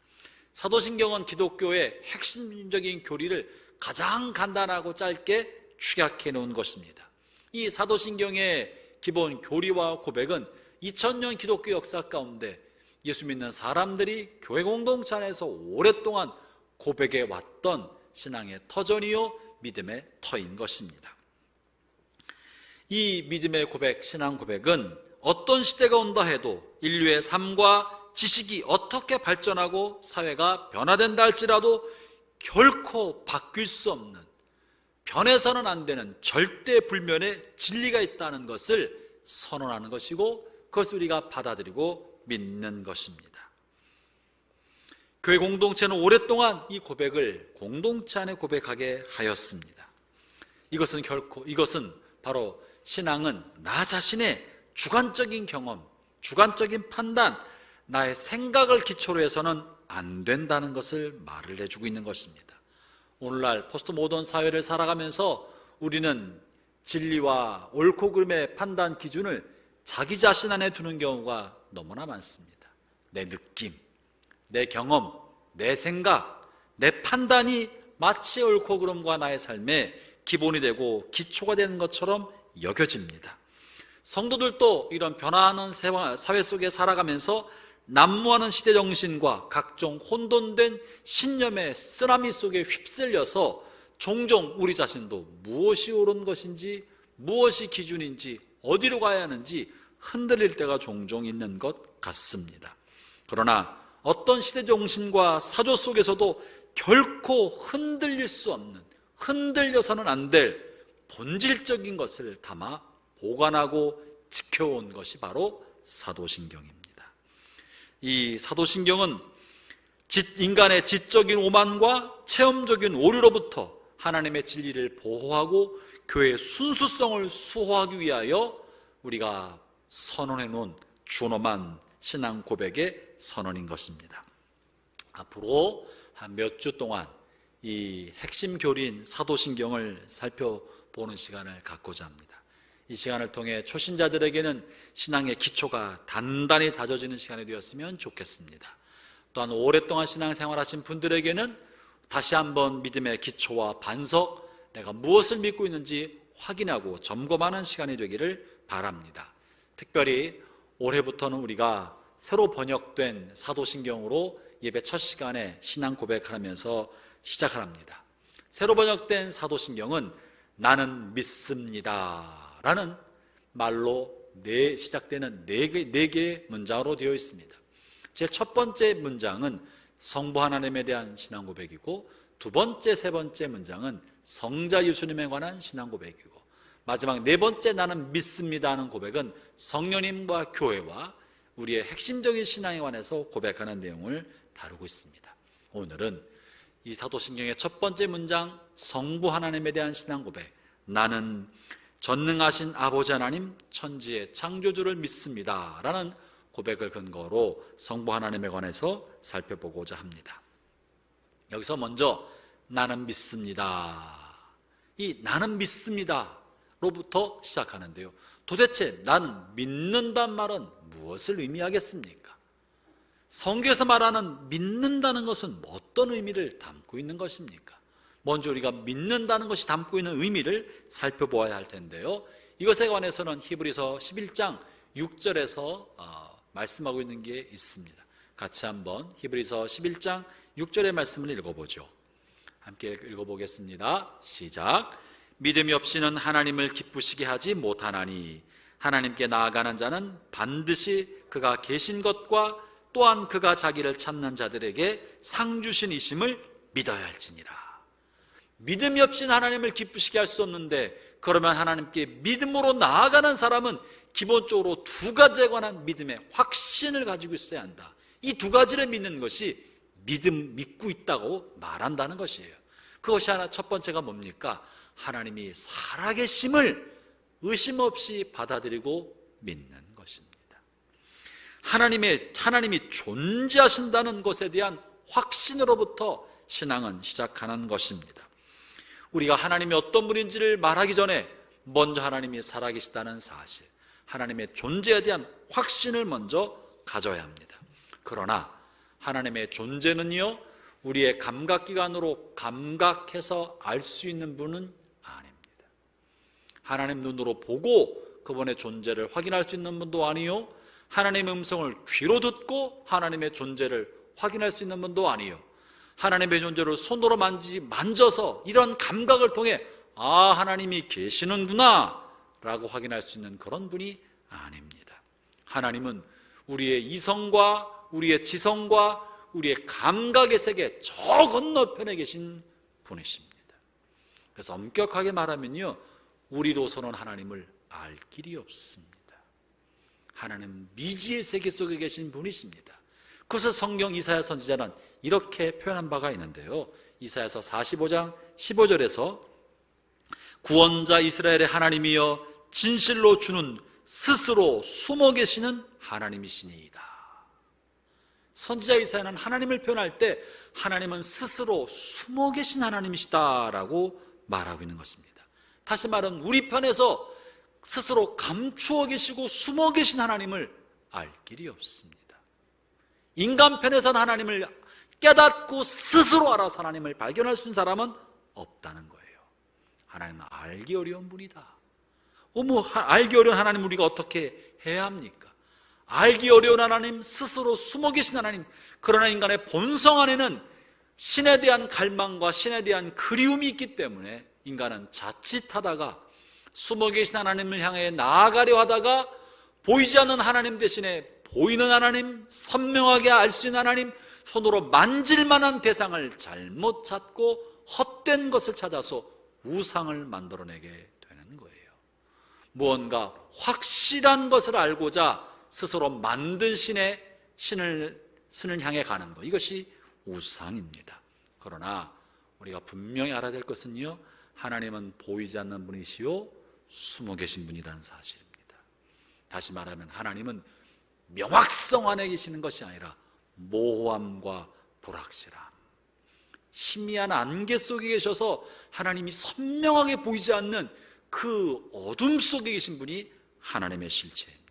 사도신경은 기독교의 핵심적인 교리를 가장 간단하고 짧게 축약해 놓은 것입니다. 이 사도신경의 기본 교리와 고백은 2000년 기독교 역사 가운데 예수 믿는 사람들이 교회 공동체 안에서 오랫동안 고백해 왔던 신앙의 터전이요 믿음의 터인 것입니다. 이 믿음의 고백, 신앙 고백은 어떤 시대가 온다 해도 인류의 삶과 지식이 어떻게 발전하고 사회가 변화된다 할지라도 결코 바뀔 수 없는, 변해서는 안 되는 절대 불면의 진리가 있다는 것을 선언하는 것이고, 그것을 우리가 받아들이고 믿는 것입니다. 교회 공동체는 오랫동안 이 고백을 공동체 안에 고백하게 하였습니다. 이것은 바로 신앙은 나 자신의 주관적인 경험, 주관적인 판단, 나의 생각을 기초로 해서는 안 된다는 것을 말을 해주고 있는 것입니다. 오늘날 포스트 모던 사회를 살아가면서 우리는 진리와 옳고 그름의 판단 기준을 자기 자신 안에 두는 경우가 너무나 많습니다. 내 느낌, 내 경험, 내 생각, 내 판단이 마치 옳고 그름과 나의 삶의 기본이 되고 기초가 되는 것처럼 여겨집니다. 성도들도 이런 변화하는 사회 속에 살아가면서 난무하는 시대 정신과 각종 혼돈된 신념의 쓰나미 속에 휩쓸려서 종종 우리 자신도 무엇이 옳은 것인지, 무엇이 기준인지, 어디로 가야 하는지 흔들릴 때가 종종 있는 것 같습니다. 그러나 어떤 시대 정신과 사조 속에서도 결코 흔들릴 수 없는, 흔들려서는 안 될 본질적인 것을 담아 보관하고 지켜온 것이 바로 사도신경입니다. 이 사도신경은 인간의 지적인 오만과 체험적인 오류로부터 하나님의 진리를 보호하고 교회의 순수성을 수호하기 위하여 우리가 선언해 놓은 준엄한 신앙 고백의 선언인 것입니다. 앞으로 한 몇 주 동안 이 핵심 교리인 사도신경을 살펴보는 시간을 갖고자 합니다. 이 시간을 통해 초신자들에게는 신앙의 기초가 단단히 다져지는 시간이 되었으면 좋겠습니다. 또한 오랫동안 신앙생활하신 분들에게는 다시 한번 믿음의 기초와 반석, 내가 무엇을 믿고 있는지 확인하고 점검하는 시간이 되기를 바랍니다. 특별히 올해부터는 우리가 새로 번역된 사도신경으로 예배 첫 시간에 신앙 고백하면서 시작을 합니다. 새로 번역된 사도신경은 나는 믿습니다 라는 말로 시작되는 네 개의 문장으로 되어 있습니다. 제일 첫 번째 문장은 성부 하나님에 대한 신앙 고백이고, 두 번째, 세 번째 문장은 성자 예수님에 관한 신앙 고백이고, 마지막 네 번째 나는 믿습니다 하는 고백은 성령님과 교회와 우리의 핵심적인 신앙에 관해서 고백하는 내용을 다루고 있습니다. 오늘은 이 사도신경의 첫 번째 문장 성부 하나님에 대한 신앙 고백, 나는 전능하신 아버지 하나님 천지의 창조주를 믿습니다 라는 고백을 근거로 성부 하나님에 관해서 살펴보고자 합니다. 여기서 먼저 나는 믿습니다, 이 나는 믿습니다 로부터 시작하는데요, 도대체 나는 믿는다는 말은 무엇을 의미하겠습니까? 성경에서 말하는 믿는다는 것은 어떤 의미를 담고 있는 것입니까? 먼저 우리가 믿는다는 것이 담고 있는 의미를 살펴보아야 할 텐데요, 이것에 관해서는 히브리서 11장 6절에서 말씀하고 있는 게 있습니다. 같이 한번 히브리서 11장 6절의 말씀을 읽어보죠. 함께 읽어보겠습니다. 시작. 믿음이 없이는 하나님을 기쁘시게 하지 못하나니 하나님께 나아가는 자는 반드시 그가 계신 것과 또한 그가 자기를 찾는 자들에게 상 주신 이심을 믿어야 할지니라. 믿음이 없이는 하나님을 기쁘시게 할 수 없는데, 그러면 하나님께 믿음으로 나아가는 사람은 기본적으로 두 가지에 관한 믿음의 확신을 가지고 있어야 한다. 이 두 가지를 믿는 것이 믿고 있다고 말한다는 것이에요. 그것이 첫 번째가 뭡니까? 하나님이 살아계심을 의심 없이 받아들이고 믿는 것입니다. 하나님이 존재하신다는 것에 대한 확신으로부터 신앙은 시작하는 것입니다. 우리가 하나님이 어떤 분인지를 말하기 전에 먼저 하나님이 살아계시다는 사실, 하나님의 존재에 대한 확신을 먼저 가져야 합니다. 그러나 하나님의 존재는요, 우리의 감각기관으로 감각해서 알 수 있는 분은 아닙니다. 하나님 눈으로 보고 그분의 존재를 확인할 수 있는 분도 아니요, 하나님의 음성을 귀로 듣고 하나님의 존재를 확인할 수 있는 분도 아니요, 하나님의 존재를 손으로 만져서 이런 감각을 통해 아, 하나님이 계시는구나 라고 확인할 수 있는 그런 분이 아닙니다. 하나님은 우리의 이성과 우리의 지성과 우리의 감각의 세계 저 건너편에 계신 분이십니다. 그래서 엄격하게 말하면요, 우리로서는 하나님을 알 길이 없습니다. 하나님은 미지의 세계 속에 계신 분이십니다. 그래서 성경 이사야 선지자는 이렇게 표현한 바가 있는데요, 이사야서 45장 15절에서 구원자 이스라엘의 하나님이여 진실로 주는 스스로 숨어 계시는 하나님이시니이다. 선지자 이사야는 하나님을 표현할 때 하나님은 스스로 숨어 계신 하나님이시다라고 말하고 있는 것입니다. 다시 말하면 우리 편에서 스스로 감추어 계시고 숨어 계신 하나님을 알 길이 없습니다. 인간 편에서는 하나님을 깨닫고 스스로 알아서 하나님을 발견할 수 있는 사람은 없다는 거예요. 하나님은 알기 어려운 분이다. 알기 어려운 하나님 우리가 어떻게 해야 합니까? 알기 어려운 하나님, 스스로 숨어 계신 하나님. 그러나 인간의 본성 안에는 신에 대한 갈망과 신에 대한 그리움이 있기 때문에 인간은 자칫하다가 숨어 계신 하나님을 향해 나아가려 하다가 보이지 않는 하나님 대신에 보이는 하나님, 선명하게 알 수 있는 하나님, 손으로 만질 만한 대상을 잘못 찾고 헛된 것을 찾아서 우상을 만들어내게 되는 거예요. 무언가 확실한 것을 알고자 스스로 만든 신을 향해 가는 것, 이것이 우상입니다. 그러나 우리가 분명히 알아야 될 것은요, 하나님은 보이지 않는 분이시요 숨어 계신 분이라는 사실입니다. 다시 말하면 하나님은 명확성 안에 계시는 것이 아니라 모호함과 불확실함, 희미한 안개 속에 계셔서 하나님이 선명하게 보이지 않는 그 어둠 속에 계신 분이 하나님의 실체입니다.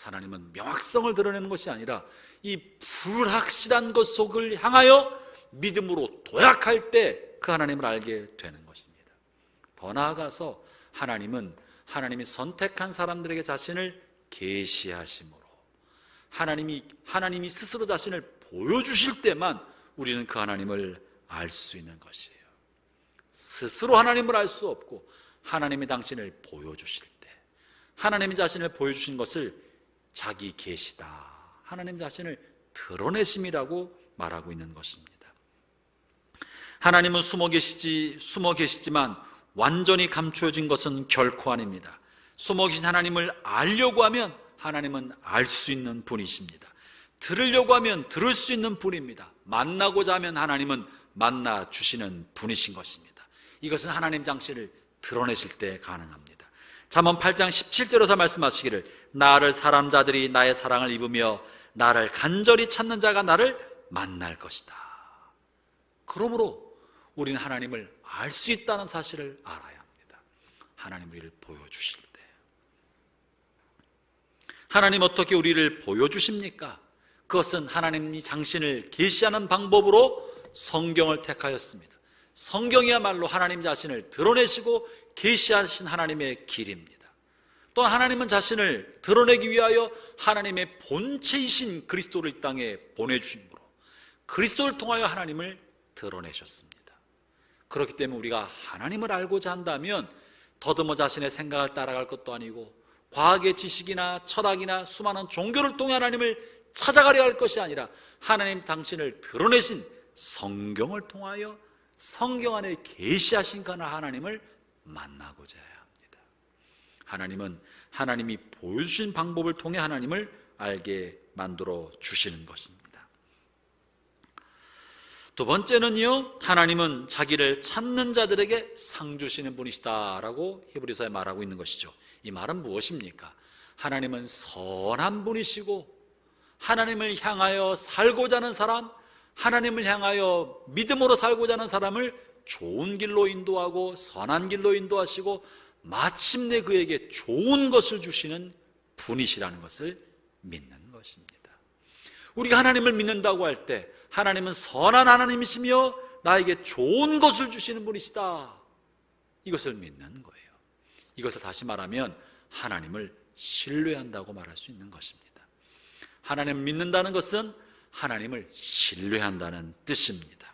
하나님은 명확성을 드러내는 것이 아니라 이 불확실한 것 속을 향하여 믿음으로 도약할 때 그 하나님을 알게 되는 것입니다. 더 나아가서 하나님은 하나님이 선택한 사람들에게 자신을 계시하심으로 하나님이 스스로 자신을 보여주실 때만 우리는 그 하나님을 알 수 있는 것이에요. 스스로 하나님을 알 수 없고 하나님이 당신을 보여주실 때, 하나님이 자신을 보여주신 것을 자기 계시다, 하나님 자신을 드러내심이라고 말하고 있는 것입니다. 하나님은 숨어 계시지만 완전히 감추어진 것은 결코 아닙니다. 숨어 계신 하나님을 알려고 하면 하나님은 알 수 있는 분이십니다. 들으려고 하면 들을 수 있는 분입니다. 만나고자 하면 하나님은 만나 주시는 분이신 것입니다. 이것은 하나님 장실을 드러내실 때 가능합니다. 잠언 8장 17절에서 말씀하시기를 나를 사람자들이 나의 사랑을 입으며 나를 간절히 찾는 자가 나를 만날 것이다. 그러므로 우리는 하나님을 알 수 있다는 사실을 알아야 합니다. 하나님 우리를 보여주실 때. 하나님 어떻게 우리를 보여주십니까? 그것은 하나님이 당신을 계시하는 방법으로 성경을 택하였습니다. 성경이야말로 하나님 자신을 드러내시고 계시하신 하나님의 길입니다. 또 하나님은 자신을 드러내기 위하여 하나님의 본체이신 그리스도를 이 땅에 보내주심으로 그리스도를 통하여 하나님을 드러내셨습니다. 그렇기 때문에 우리가 하나님을 알고자 한다면 더듬어 자신의 생각을 따라갈 것도 아니고 과학의 지식이나 철학이나 수많은 종교를 통해 하나님을 찾아가려 할 것이 아니라 하나님 당신을 드러내신 성경을 통하여 성경 안에 계시하신 그 하나님을 만나고자 해야 합니다. 하나님은 하나님이 보여주신 방법을 통해 하나님을 알게 만들어 주시는 것입니다. 두 번째는요, 하나님은 자기를 찾는 자들에게 상 주시는 분이시다라고 히브리서에 말하고 있는 것이죠. 이 말은 무엇입니까? 하나님은 선한 분이시고 하나님을 향하여 살고자 하는 사람, 하나님을 향하여 믿음으로 살고자 하는 사람을 좋은 길로 인도하고 선한 길로 인도하시고 마침내 그에게 좋은 것을 주시는 분이시라는 것을 믿는 것입니다. 우리가 하나님을 믿는다고 할 때 하나님은 선한 하나님이시며 나에게 좋은 것을 주시는 분이시다, 이것을 믿는 거예요. 이것을 다시 말하면 하나님을 신뢰한다고 말할 수 있는 것입니다. 하나님을 믿는다는 것은 하나님을 신뢰한다는 뜻입니다.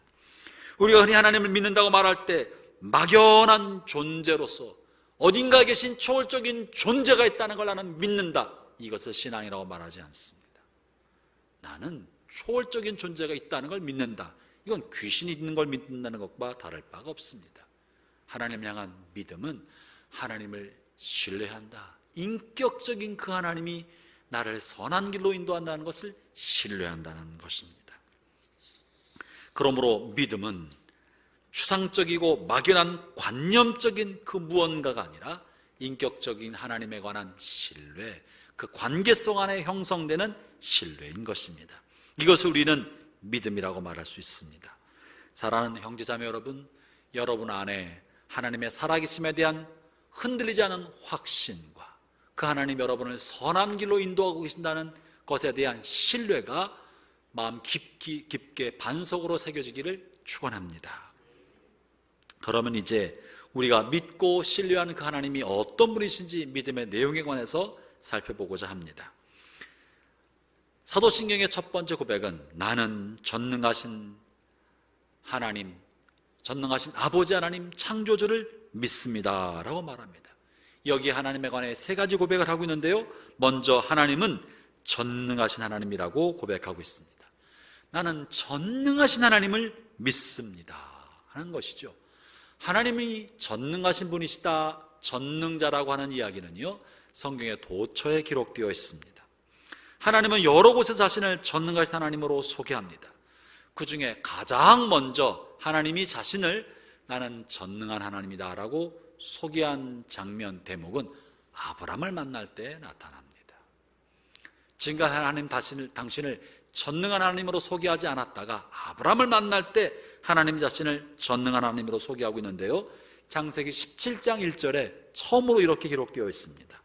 우리가 흔히 하나님을 믿는다고 말할 때 막연한 존재로서 어딘가에 계신 초월적인 존재가 있다는 걸 나는 믿는다, 이것을 신앙이라고 말하지 않습니다. 나는 초월적인 존재가 있다는 걸 믿는다, 이건 귀신이 있는 걸 믿는다는 것과 다를 바가 없습니다. 하나님을 향한 믿음은 하나님을 신뢰한다, 인격적인 그 하나님이 나를 선한 길로 인도한다는 것을 신뢰한다는 것입니다. 그러므로 믿음은 추상적이고 막연한 관념적인 그 무언가가 아니라 인격적인 하나님에 관한 신뢰, 그 관계성 안에 형성되는 신뢰인 것입니다. 이것을 우리는 믿음이라고 말할 수 있습니다. 사랑하는 형제자매 여러분, 여러분 안에 하나님의 살아계심에 대한 흔들리지 않은 확신과 그 하나님 여러분을 선한 길로 인도하고 계신다는 것에 대한 신뢰가 마음 깊게 반석으로 새겨지기를 축원합니다. 그러면 이제 우리가 믿고 신뢰하는 그 하나님이 어떤 분이신지 믿음의 내용에 관해서 살펴보고자 합니다. 사도신경의 첫 번째 고백은 나는 전능하신 하나님, 전능하신 아버지 하나님 창조주를 믿습니다 라고 말합니다. 여기 하나님에 관해 세 가지 고백을 하고 있는데요, 먼저 하나님은 전능하신 하나님이라고 고백하고 있습니다. 나는 전능하신 하나님을 믿습니다 하는 것이죠. 하나님이 전능하신 분이시다, 전능자라고 하는 이야기는요, 성경에 도처에 기록되어 있습니다. 하나님은 여러 곳에서 자신을 전능하신 하나님으로 소개합니다. 그 중에 가장 먼저 하나님이 자신을 나는 전능한 하나님이다 라고 소개한 장면 대목은 아브라함을 만날 때 나타납니다. 지금까지 하나님 당신을 전능한 하나님으로 소개하지 않았다가 아브라함을 만날 때 하나님 자신을 전능한 하나님으로 소개하고 있는데요, 창세기 17장 1절에 처음으로 이렇게 기록되어 있습니다.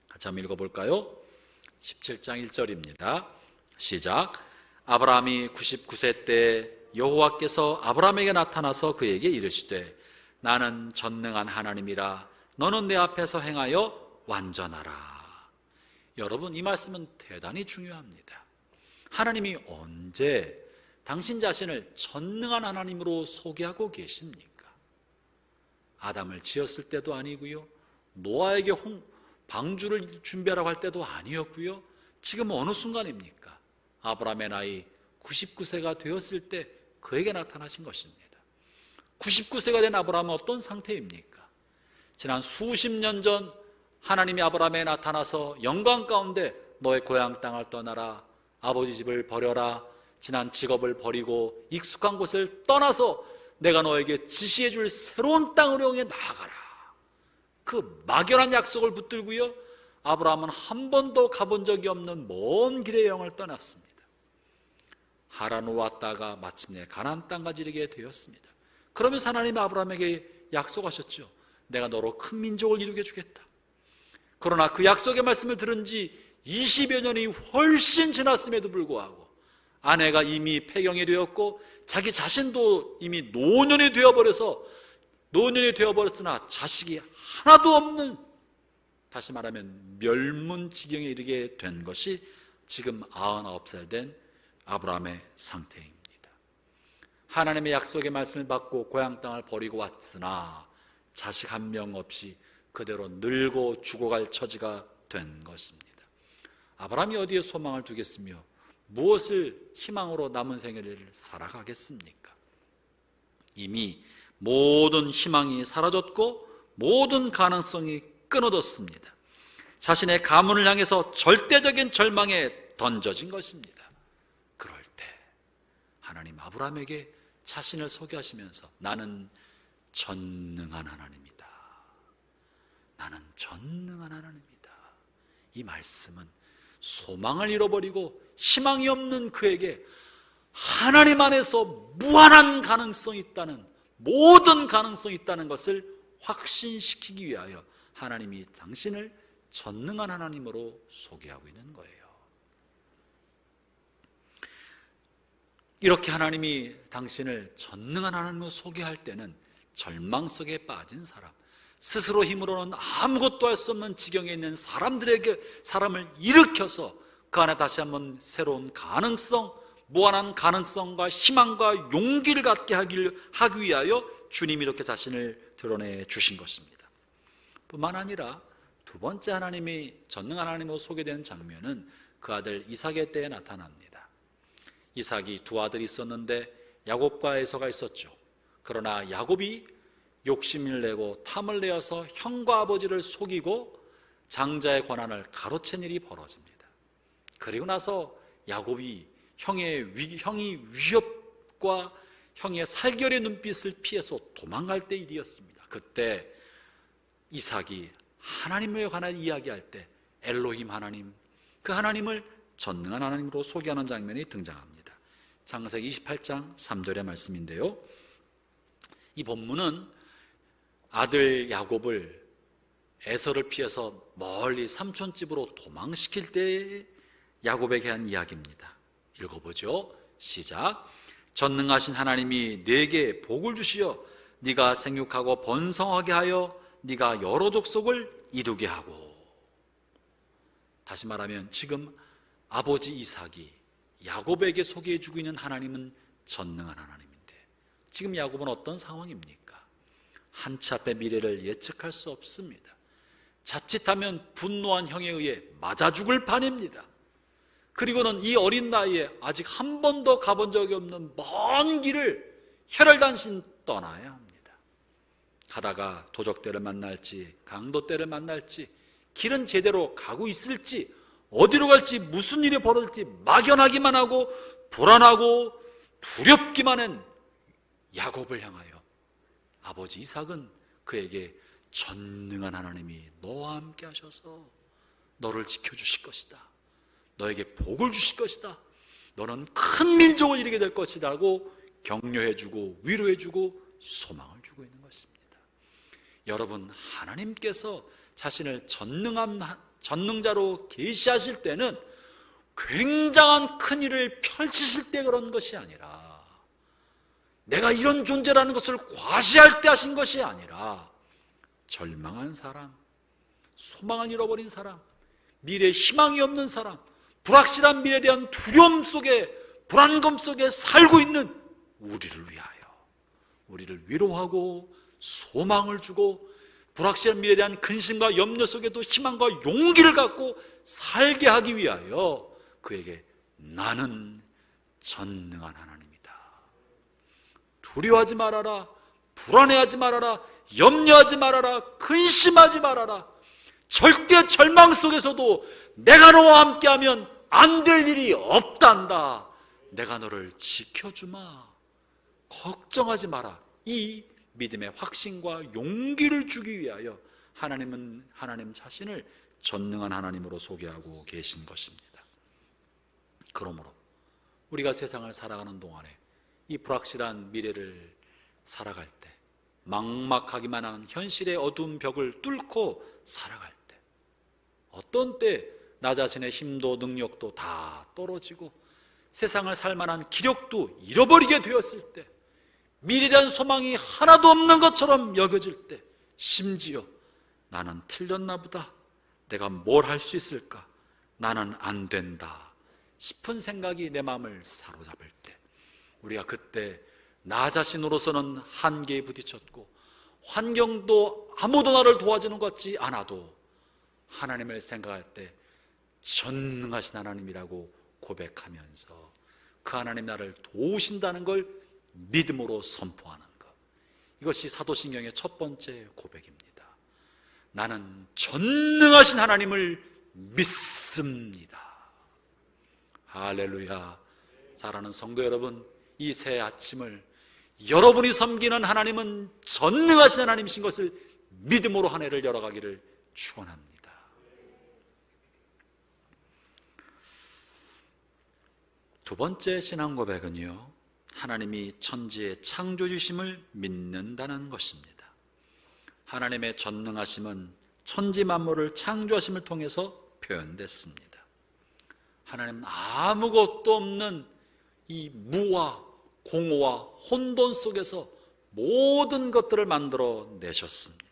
같이 한번 읽어볼까요? 17장 1절입니다. 시작. 아브라함이 99세 때 여호와께서 아브라함에게 나타나서 그에게 이르시되 나는 전능한 하나님이라 너는 내 앞에서 행하여 완전하라. 여러분, 이 말씀은 대단히 중요합니다. 하나님이 언제 당신 자신을 전능한 하나님으로 소개하고 계십니까? 아담을 지었을 때도 아니고요, 노아에게 방주를 준비하라고 할 때도 아니었고요, 지금 어느 순간입니까? 아브라함의 나이 99세가 되었을 때 그에게 나타나신 것입니다. 99세가 된 아브라함은 어떤 상태입니까? 지난 수십 년 전 하나님이 아브라함에 나타나서 영광 가운데 너의 고향 땅을 떠나라, 아버지 집을 버려라, 지난 직업을 버리고 익숙한 곳을 떠나서 내가 너에게 지시해 줄 새로운 땅으로 향해 나아가라, 그 막연한 약속을 붙들고요, 아브라함은 한 번도 가본 적이 없는 먼 길의 여행을 떠났습니다. 하란으로 왔다가 마침내 가나안 땅까지 이르게 되었습니다. 그러면서 하나님이 아브라함에게 약속하셨죠. 내가 너로 큰 민족을 이루게 주겠다. 그러나 그 약속의 말씀을 들은 지 20여 년이 훨씬 지났음에도 불구하고 아내가 이미 폐경이 되었고 자기 자신도 이미 노년이 되어버렸으나 자식이 하나도 없는, 다시 말하면 멸문지경에 이르게 된 것이 지금 99살 된 아브라함의 상태입니다. 하나님의 약속의 말씀을 받고 고향 땅을 버리고 왔으나 자식 한 명 없이 그대로 늙어 죽어갈 처지가 된 것입니다. 아브라함이 어디에 소망을 두겠으며 무엇을 희망으로 남은 생애를 살아가겠습니까? 이미 모든 희망이 사라졌고 모든 가능성이 끊어졌습니다. 자신의 가문을 향해서 절대적인 절망에 던져진 것입니다. 그럴 때 하나님 아브라함에게 자신을 소개하시면서 나는 전능한 하나님이다, 나는 전능한 하나님이다, 이 말씀은 소망을 잃어버리고 희망이 없는 그에게 하나님 안에서 무한한 가능성이 있다는, 모든 가능성이 있다는 것을 확신시키기 위하여 하나님이 당신을 전능한 하나님으로 소개하고 있는 거예요. 이렇게 하나님이 당신을 전능한 하나님으로 소개할 때는 절망 속에 빠진 사람, 스스로 힘으로는 아무것도 할 수 없는 지경에 있는 사람을 일으켜서 그 안에 다시 한번 새로운 가능성, 무한한 가능성과 희망과 용기를 갖게 하기 위하여 주님이 이렇게 자신을 드러내 주신 것입니다. 뿐만 아니라 두 번째 하나님이 전능한 하나님으로 소개된 장면은 그 아들 이삭의 때에 나타납니다. 이삭이 두 아들이 있었는데 야곱과 에서가 있었죠. 그러나 야곱이 욕심을 내고 탐을 내어서 형과 아버지를 속이고 장자의 권한을 가로챈 일이 벌어집니다. 그리고 나서 야곱이 형이 위협과 형의 살결의 눈빛을 피해서 도망갈 때 일이었습니다. 그때 이삭이 하나님에 관한 이야기할 때 엘로힘 하나님, 그 하나님을 전능한 하나님으로 소개하는 장면이 등장합니다. 창세기 28장 3절의 말씀인데요, 이 본문은 아들 야곱을 에서를 피해서 멀리 삼촌집으로 도망시킬 때 야곱에게 한 이야기입니다. 읽어보죠. 시작. 전능하신 하나님이 네게 복을 주시어 네가 생육하고 번성하게 하여 네가 여러 족속을 이루게 하고. 다시 말하면 지금 아버지 이삭이 야곱에게 소개해주고 있는 하나님은 전능한 하나님인데, 지금 야곱은 어떤 상황입니까? 한치 앞의 미래를 예측할 수 없습니다. 자칫하면 분노한 형에 의해 맞아 죽을 판입니다. 그리고는 이 어린 나이에 아직 한 번도 가본 적이 없는 먼 길을 혈혈단신 떠나야 합니다. 가다가 도적대를 만날지 강도대를 만날지, 길은 제대로 가고 있을지, 어디로 갈지, 무슨 일이 벌어질지 막연하기만 하고 불안하고 두렵기만 한 야곱을 향하여 아버지 이삭은 그에게 전능한 하나님이 너와 함께 하셔서 너를 지켜주실 것이다, 너에게 복을 주실 것이다, 너는 큰 민족을 이루게 될 것이다 라고 격려해주고 위로해주고 소망을 주고 있는 것입니다. 여러분, 하나님께서 자신을 전능자로 계시하실 때는 굉장한 큰 일을 펼치실 때 그런 것이 아니라, 내가 이런 존재라는 것을 과시할 때 하신 것이 아니라, 절망한 사람, 소망을 잃어버린 사람, 미래에 희망이 없는 사람, 불확실한 미래에 대한 두려움 속에, 불안감 속에 살고 있는 우리를 위하여, 우리를 위로하고 소망을 주고 불확실한 미래에 대한 근심과 염려 속에도 희망과 용기를 갖고 살게 하기 위하여 그에게 나는 전능한 하나님이다, 두려워하지 말아라, 불안해하지 말아라, 염려하지 말아라, 근심하지 말아라, 절대 절망 속에서도 내가 너와 함께하면 안 될 일이 없단다, 내가 너를 지켜주마, 걱정하지 마라, 이 믿음의 확신과 용기를 주기 위하여 하나님 자신을 전능한 하나님으로 소개하고 계신 것입니다. 그러므로 우리가 세상을 살아가는 동안에 이 불확실한 미래를 살아갈 때, 막막하기만 한 현실의 어두운 벽을 뚫고 살아갈 때, 어떤 때 나 자신의 힘도 능력도 다 떨어지고 세상을 살 만한 기력도 잃어버리게 되었을 때, 미래에 대한 소망이 하나도 없는 것처럼 여겨질 때, 심지어 나는 틀렸나 보다, 내가 뭘 할 수 있을까, 나는 안 된다 싶은 생각이 내 마음을 사로잡을 때, 우리가 그때 나 자신으로서는 한계에 부딪혔고 환경도 아무도 나를 도와주는 것 같지 않아도 하나님을 생각할 때 전능하신 하나님이라고 고백하면서 그 하나님 나를 도우신다는 걸 믿음으로 선포하는 것, 이것이 사도신경의 첫 번째 고백입니다. 나는 전능하신 하나님을 믿습니다. 할렐루야. 사랑하는 성도 여러분, 이 새 아침을 여러분이 섬기는 하나님은 전능하신 하나님이신 것을 믿음으로 한 해를 열어가기를 축원합니다. 두 번째 신앙 고백은요, 하나님이 천지의 창조주심을 믿는다는 것입니다. 하나님의 전능하심은 천지 만물을 창조하심을 통해서 표현됐습니다. 하나님은 아무것도 없는 이 무와 공허와 혼돈 속에서 모든 것들을 만들어 내셨습니다.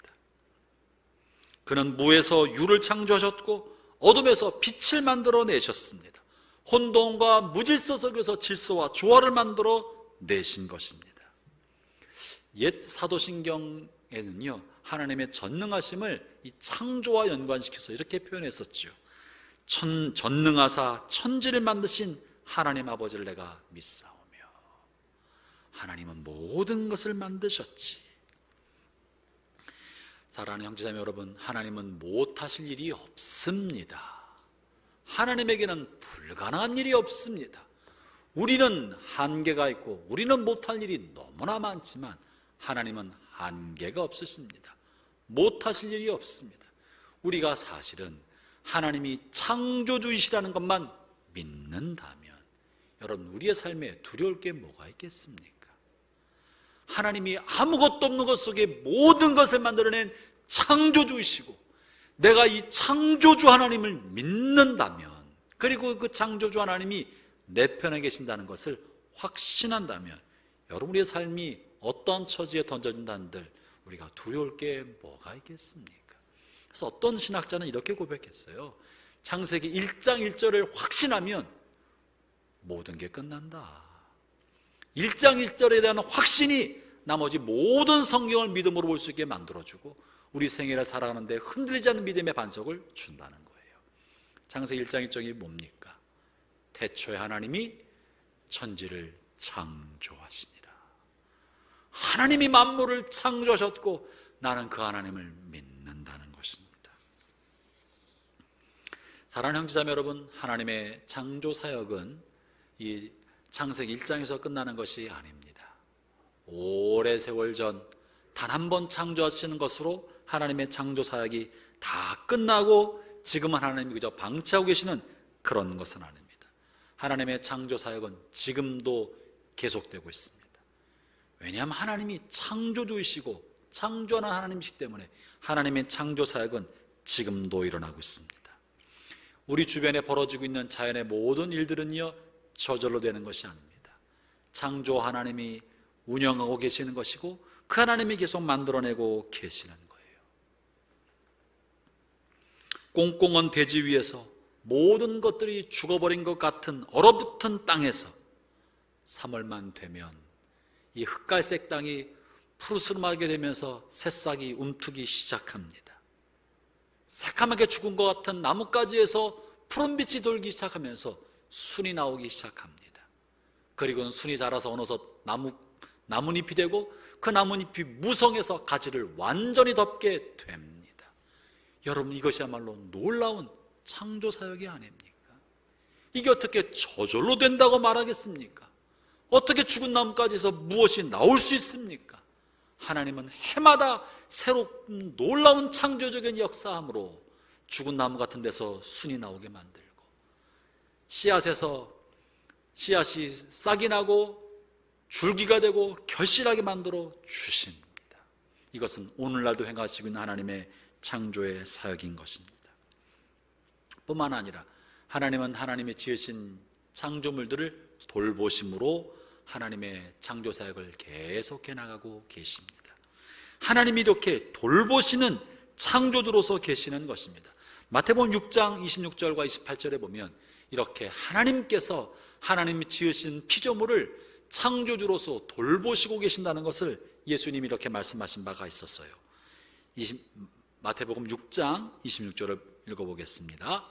그는 무에서 유를 창조하셨고 어둠에서 빛을 만들어 내셨습니다. 혼돈과 무질서 속에서 질서와 조화를 만들어 내신 것입니다. 옛 사도신경에는요, 하나님의 전능하심을 이 창조와 연관시켜서 이렇게 표현했었죠. 전능하사 천지를 만드신 하나님 아버지를 내가 믿사오며. 하나님은 모든 것을 만드셨지. 사랑하는 형제자매 여러분, 하나님은 못하실 일이 없습니다. 하나님에게는 불가능한 일이 없습니다. 우리는 한계가 있고 우리는 못할 일이 너무나 많지만 하나님은 한계가 없으십니다. 못하실 일이 없습니다. 우리가 사실은 하나님이 창조주이시라는 것만 믿는다면 여러분, 우리의 삶에 두려울 게 뭐가 있겠습니까? 하나님이 아무것도 없는 것 속에 모든 것을 만들어낸 창조주이시고 내가 이 창조주 하나님을 믿는다면, 그리고 그 창조주 하나님이 내 편에 계신다는 것을 확신한다면 여러분, 우리의 삶이 어떤 처지에 던져진다는들 우리가 두려울 게 뭐가 있겠습니까? 그래서 어떤 신학자는 이렇게 고백했어요. 창세기 1장 1절을 확신하면 모든 게 끝난다. 1장 1절에 대한 확신이 나머지 모든 성경을 믿음으로 볼 수 있게 만들어주고 우리 생애를 살아가는데 흔들리지 않는 믿음의 반석을 준다는 거예요. 창세기 1장 1절이 뭡니까? 태초에 하나님이 천지를 창조하시니라. 하나님이 만물을 창조하셨고 나는 그 하나님을 믿는다는 것입니다. 사랑하는 형제자매 여러분, 하나님의 창조 사역은 이 창세기 1장에서 끝나는 것이 아닙니다. 오래 세월 전 단 한 번 창조하시는 것으로 하나님의 창조 사역이 다 끝나고 지금은 하나님이 그저 방치하고 계시는 그런 것은 아닙니다. 하나님의 창조 사역은 지금도 계속되고 있습니다. 왜냐하면 하나님이 창조주이시고 창조하는 하나님이시기 때문에 하나님의 창조 사역은 지금도 일어나고 있습니다. 우리 주변에 벌어지고 있는 자연의 모든 일들은요, 저절로 되는 것이 아닙니다. 창조 하나님이 운영하고 계시는 것이고 그 하나님이 계속 만들어내고 계시는 거예요. 꽁꽁한 대지 위에서 모든 것들이 죽어버린 것 같은 얼어붙은 땅에서 3월만 되면 이 흑갈색 땅이 푸르스름하게 되면서 새싹이 움트기 시작합니다. 새카맣게 죽은 것 같은 나뭇가지에서 푸른빛이 돌기 시작하면서 순이 나오기 시작합니다. 그리고는 순이 자라서 어느덧 나뭇잎이 되고 그 나뭇잎이 무성해서 가지를 완전히 덮게 됩니다. 여러분, 이것이야말로 놀라운 창조 사역이 아닙니까? 이게 어떻게 저절로 된다고 말하겠습니까? 어떻게 죽은 나뭇가지에서 무엇이 나올 수 있습니까? 하나님은 해마다 새롭은 놀라운 창조적인 역사함으로 죽은 나무 같은 데서 순이 나오게 만들고 씨앗에서 씨앗이 싹이 나고 줄기가 되고 결실하게 만들어 주십니다. 이것은 오늘날도 행하시고 있는 하나님의 창조의 사역인 것입니다. 뿐만 아니라 하나님은 하나님이 지으신 창조물들을 돌보심으로 하나님의 창조 사역을 계속해 나가고 계십니다. 하나님이 이렇게 돌보시는 창조주로서 계시는 것입니다. 마태복음 6장 26절과 28절에 보면 이렇게 하나님께서 하나님이 지으신 피조물을 창조주로서 돌보시고 계신다는 것을 예수님이 이렇게 말씀하신 바가 있었어요. 마태복음 6장 26절을 읽어보겠습니다.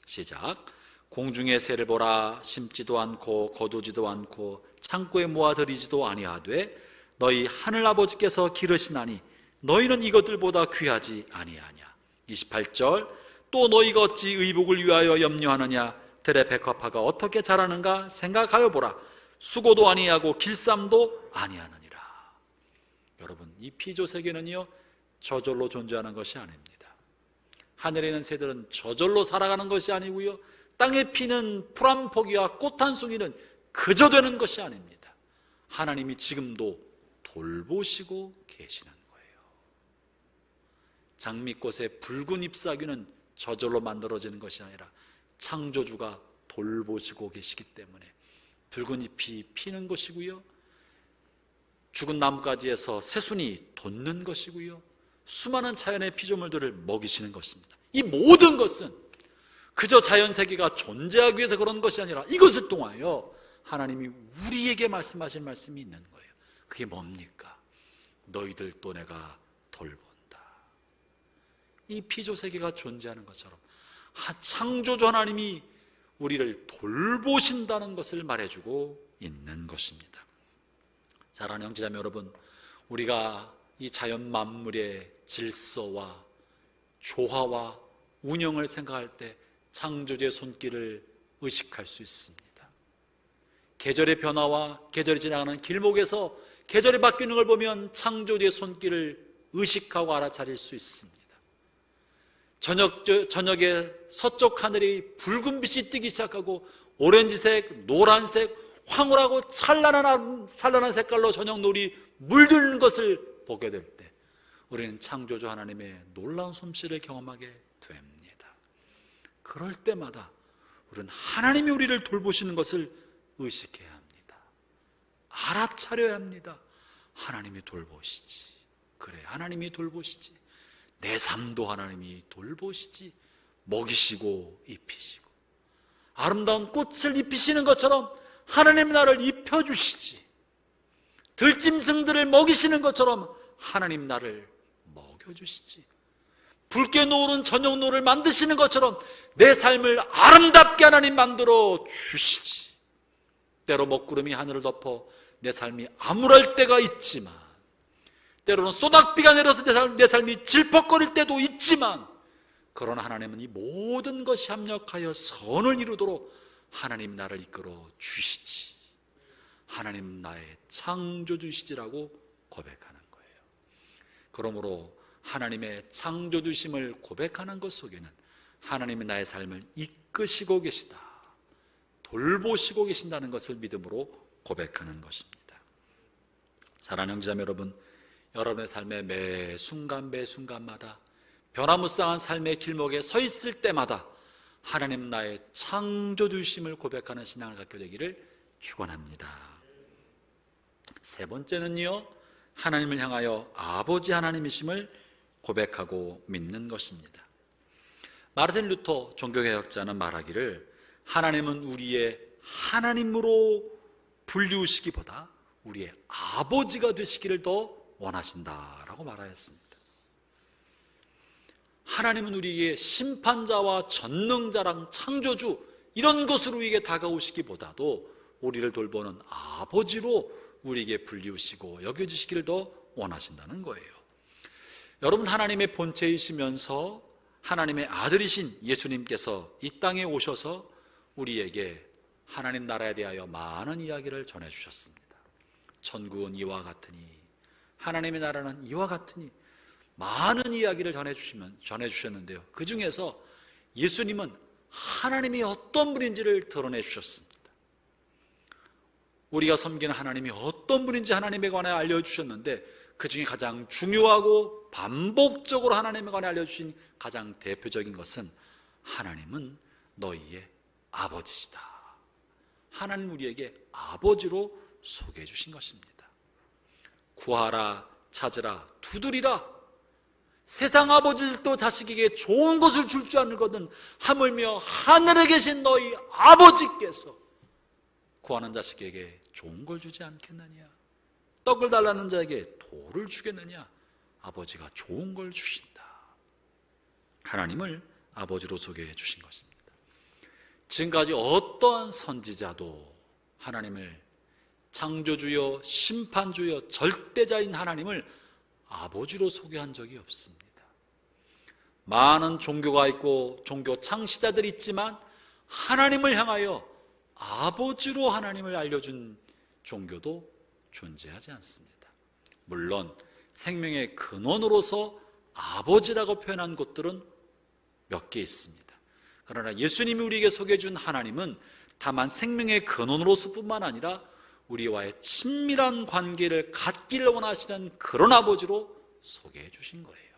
시작. 공중의 새를 보라. 심지도 않고 거두지도 않고 창고에 모아들이지도 아니하되 너희 하늘아버지께서 기르시나니 너희는 이것들보다 귀하지 아니하냐. 28절. 또 너희가 어찌 의복을 위하여 염려하느냐. 들의 백합화가 어떻게 자라는가 생각하여 보라. 수고도 아니하고 길쌈도 아니하느니라. 여러분, 이 피조 세계는요, 저절로 존재하는 것이 아닙니다. 하늘에 있는 새들은 저절로 살아가는 것이 아니고요, 땅에 피는 풀 한 포기와 꽃 한 송이는 그저 되는 것이 아닙니다. 하나님이 지금도 돌보시고 계시는 거예요. 장미꽃의 붉은 잎사귀는 저절로 만들어지는 것이 아니라 창조주가 돌보시고 계시기 때문에 붉은 잎이 피는 것이고요, 죽은 나뭇가지에서 새순이 돋는 것이고요, 수많은 자연의 피조물들을 먹이시는 것입니다. 이 모든 것은 그저 자연세계가 존재하기 위해서 그런 것이 아니라 이것을 통하여 하나님이 우리에게 말씀하실 말씀이 있는 거예요. 그게 뭡니까? 너희들도 내가 돌본다. 이 피조세계가 존재하는 것처럼 창조주 하나님이 우리를 돌보신다는 것을 말해주고 있는 것입니다. 사랑하는 형제자매 여러분, 우리가 이 자연 만물의 질서와 조화와 운영을 생각할 때 창조주의 손길을 의식할 수 있습니다. 계절의 변화와 계절이 지나가는 길목에서 계절이 바뀌는 걸 보면 창조주의 손길을 의식하고 알아차릴 수 있습니다. 저녁에 서쪽 하늘이 붉은 빛이 뜨기 시작하고 오렌지색, 노란색, 황홀하고 찬란한 색깔로 저녁 노을이 물드는 것을 보게 될 때 우리는 창조주 하나님의 놀라운 솜씨를 경험하게 됩니다. 그럴 때마다 우리는 하나님이 우리를 돌보시는 것을 의식해야 합니다. 알아차려야 합니다. 하나님이 돌보시지. 그래, 하나님이 돌보시지. 내 삶도 하나님이 돌보시지. 먹이시고 입히시고 아름다운 꽃을 입히시는 것처럼 하나님이 나를 입혀주시지. 들짐승들을 먹이시는 것처럼 하나님 나를 먹여주시지. 붉게 노을은 저녁 노을을 만드시는 것처럼 내 삶을 아름답게 하나님 만들어 주시지. 때로 먹구름이 하늘을 덮어 내 삶이 암울할 때가 있지만, 때로는 소낙비가 내려서 내 삶이 질퍽거릴 때도 있지만, 그러나 하나님은 이 모든 것이 합력하여 선을 이루도록 하나님 나를 이끌어 주시지. 하나님 나의 창조주시지라고 고백하는 거예요. 그러므로 하나님의 창조주심을 고백하는 것 속에는 하나님이 나의 삶을 이끄시고 계시다, 돌보시고 계신다는 것을 믿음으로 고백하는 것입니다. 사랑하는 형제자매 여러분, 여러분의 삶의 매 순간마다 변화무쌍한 삶의 길목에 서 있을 때마다 하나님 나의 창조주심을 고백하는 신앙을 갖게 되기를 축원합니다. 세 번째는요, 하나님을 향하여 아버지 하나님이심을 고백하고 믿는 것입니다. 마르틴 루터 종교개혁자는 말하기를 하나님은 우리의 하나님으로 불리우시기보다 우리의 아버지가 되시기를 더 원하신다라고 말하였습니다. 하나님은 우리에게 심판자와 전능자랑 창조주 이런 것으로 우리에게 다가오시기보다도 우리를 돌보는 아버지로 우리에게 불리우시고 여겨주시기를 더 원하신다는 거예요. 여러분, 하나님의 본체이시면서 하나님의 아들이신 예수님께서 이 땅에 오셔서 우리에게 하나님 나라에 대하여 많은 이야기를 전해주셨습니다. 천국은 이와 같으니, 하나님의 나라는 이와 같으니 많은 이야기를 전해주셨는데요, 그 중에서 예수님은 하나님이 어떤 분인지를 드러내 주셨습니다. 우리가 섬기는 하나님이 어떤 분인지 하나님에 관해 알려주셨는데, 그 중에 가장 중요하고 반복적으로 하나님에 관해 알려주신 가장 대표적인 것은 하나님은 너희의 아버지시다. 하나님 우리에게 아버지로 소개해 주신 것입니다. 구하라, 찾으라, 두드리라. 세상 아버지들도 자식에게 좋은 것을 줄 줄 아는 하물며 하늘에 계신 너희 아버지께서 구하는 자식에게 좋은 걸 주지 않겠느냐? 떡을 달라는 자에게 돌을 주겠느냐? 아버지가 좋은 걸 주신다. 하나님을 아버지로 소개해 주신 것입니다. 지금까지 어떠한 선지자도 하나님을 창조주여 심판주여 절대자인 하나님을 아버지로 소개한 적이 없습니다. 많은 종교가 있고 종교 창시자들이 있지만 하나님을 향하여 아버지로 하나님을 알려준 종교도 존재하지 않습니다. 물론 생명의 근원으로서 아버지라고 표현한 곳들은 몇 개 있습니다. 그러나 예수님이 우리에게 소개해 준 하나님은 다만 생명의 근원으로서뿐만 아니라 우리와의 친밀한 관계를 갖기를 원하시는 그런 아버지로 소개해 주신 거예요.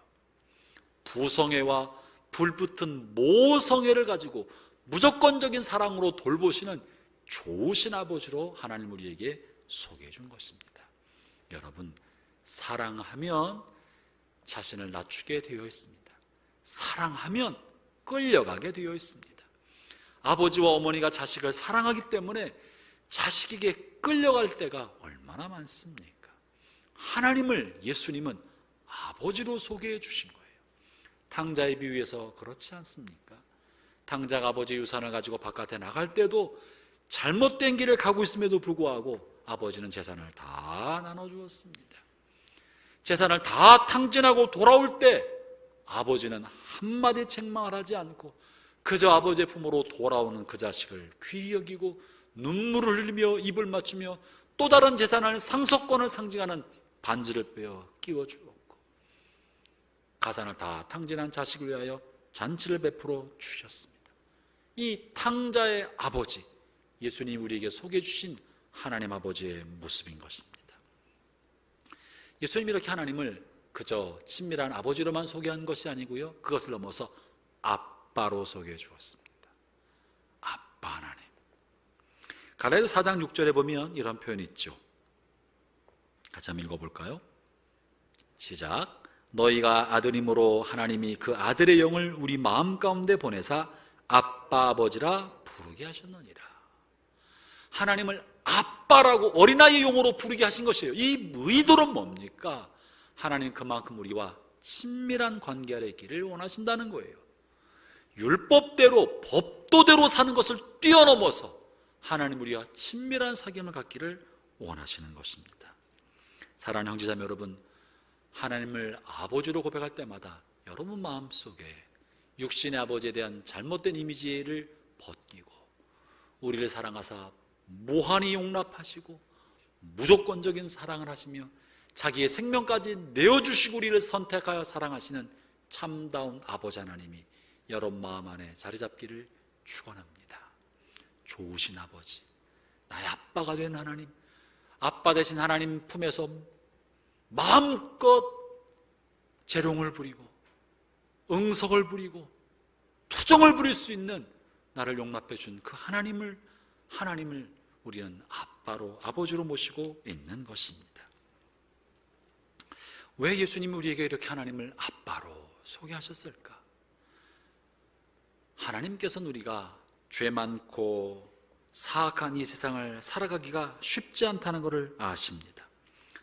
부성애와 불붙은 모성애를 가지고 무조건적인 사랑으로 돌보시는 좋으신 아버지로 하나님 우리에게 소개해 준 것입니다. 여러분, 사랑하면 자신을 낮추게 되어 있습니다. 사랑하면 끌려가게 되어 있습니다. 아버지와 어머니가 자식을 사랑하기 때문에 자식에게 끌려갈 때가 얼마나 많습니까? 하나님을, 예수님은 아버지로 소개해 주신 거예요. 탕자의 비유에서 그렇지 않습니까? 탕자가 아버지의 유산을 가지고 바깥에 나갈 때도 잘못된 길을 가고 있음에도 불구하고 아버지는 재산을 다 나눠주었습니다. 재산을 다 탕진하고 돌아올 때 아버지는 한마디 책망을 하지 않고 그저 아버지의 품으로 돌아오는 그 자식을 귀히 여기고 눈물을 흘리며 입을 맞추며 또 다른 재산을 상속권을 상징하는 반지를 빼어 끼워주었고 가산을 다 탕진한 자식을 위하여 잔치를 베풀어 주셨습니다. 이 탕자의 아버지, 예수님이 우리에게 소개해 주신 하나님 아버지의 모습인 것입니다. 예수님이 이렇게 하나님을 그저 친밀한 아버지로만 소개한 것이 아니고요, 그것을 넘어서 아빠로 소개해 주었습니다. 아빠 하나님. 갈라디아서 4장 6절에 보면 이런 표현이 있죠. 같이 한번 읽어볼까요? 시작. 너희가 아들임으로 하나님이 그 아들의 영을 우리 마음 가운데 보내사 아빠 아버지라 부르게 하셨느니라. 하나님을 아빠라고 어린아이의 용어로 부르게 하신 것이에요. 이 의도는 뭡니까? 하나님 그만큼 우리와 친밀한 관계 아래 있기를 원하신다는 거예요. 율법대로 법도대로 사는 것을 뛰어넘어서 하나님 우리와 친밀한 사귐을 갖기를 원하시는 것입니다. 사랑하는 형제자매 여러분, 하나님을 아버지로 고백할 때마다 여러분 마음속에 육신의 아버지에 대한 잘못된 이미지를 벗기고 우리를 사랑하사 무한히 용납하시고 무조건적인 사랑을 하시며 자기의 생명까지 내어주시고 우리를 선택하여 사랑하시는 참다운 아버지 하나님이 여러분 마음 안에 자리 잡기를 축원합니다. 좋으신 아버지, 나의 아빠가 된 하나님, 아빠 되신 하나님 품에서 마음껏 재롱을 부리고 응석을 부리고 투정을 부릴 수 있는 나를 용납해 준 그 하나님을 우리는 아빠로, 아버지로 모시고 있는 것입니다. 왜 예수님이 우리에게 이렇게 하나님을 아빠로 소개하셨을까? 하나님께서는 우리가 죄 많고 사악한 이 세상을 살아가기가 쉽지 않다는 것을 아십니다.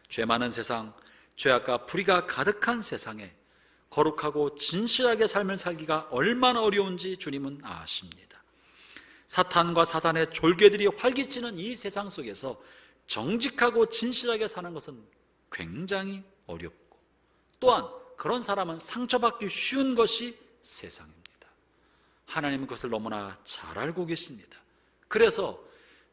죄 많은 세상, 죄악과 불의가 가득한 세상에 거룩하고 진실하게 삶을 살기가 얼마나 어려운지 주님은 아십니다. 사탄과 사단의 졸개들이 활기치는 이 세상 속에서 정직하고 진실하게 사는 것은 굉장히 어렵고 또한 그런 사람은 상처받기 쉬운 것이 세상입니다. 하나님은 그것을 너무나 잘 알고 계십니다. 그래서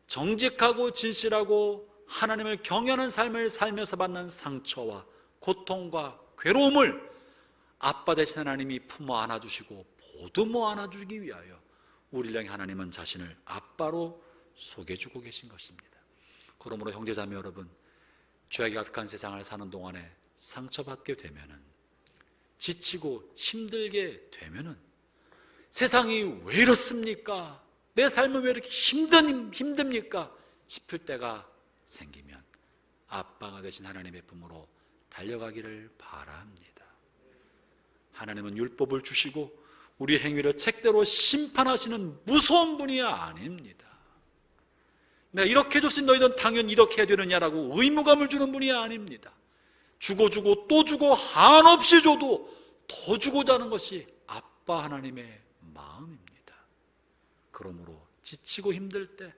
정직하고 진실하고 하나님을 경외하는 삶을 살면서 받는 상처와 고통과 괴로움을 아빠 되신 하나님이 품어 안아주시고 보듬어 안아주기 위하여 우리를 향해 하나님은 자신을 아빠로 소개해주고 계신 것입니다. 그러므로 형제자매 여러분, 죄악이 가득한 세상을 사는 동안에 상처받게 되면은, 지치고 힘들게 되면은, 세상이 왜 이렇습니까? 내 삶은 왜 이렇게 힘듭니까? 싶을 때가 생기면 아빠가 되신 하나님의 품으로 달려가기를 바랍니다. 하나님은 율법을 주시고 우리 행위를 책대로 심판하시는 무서운 분이 아닙니다. 내가 이렇게 해줬으니 너희는 당연히 이렇게 해야 되느냐라고 의무감을 주는 분이 아닙니다. 주고 또 주고 한없이 줘도 더 주고자 하는 것이 아빠 하나님의 마음입니다. 그러므로 지치고 힘들 때,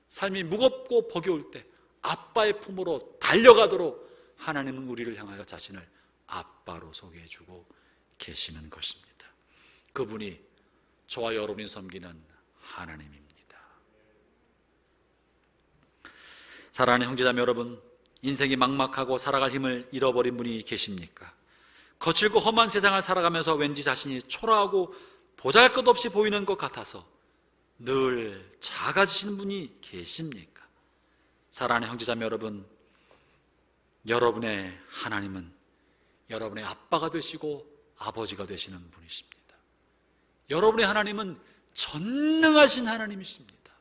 삶이 무겁고 버거울 때 아빠의 품으로 달려가도록 하나님은 우리를 향하여 자신을 아빠로 소개해주고 계시는 것입니다. 그분이 저와 여러분이 섬기는 하나님입니다. 사랑하는 형제자매 여러분, 인생이 막막하고 살아갈 힘을 잃어버린 분이 계십니까? 거칠고 험한 세상을 살아가면서 왠지 자신이 초라하고 보잘것없이 보이는 것 같아서 늘 작아지시는 분이 계십니까? 사랑하는 형제자매 여러분, 여러분의 하나님은 여러분의 아빠가 되시고 아버지가 되시는 분이십니다. 여러분의 하나님은 전능하신 하나님이십니다.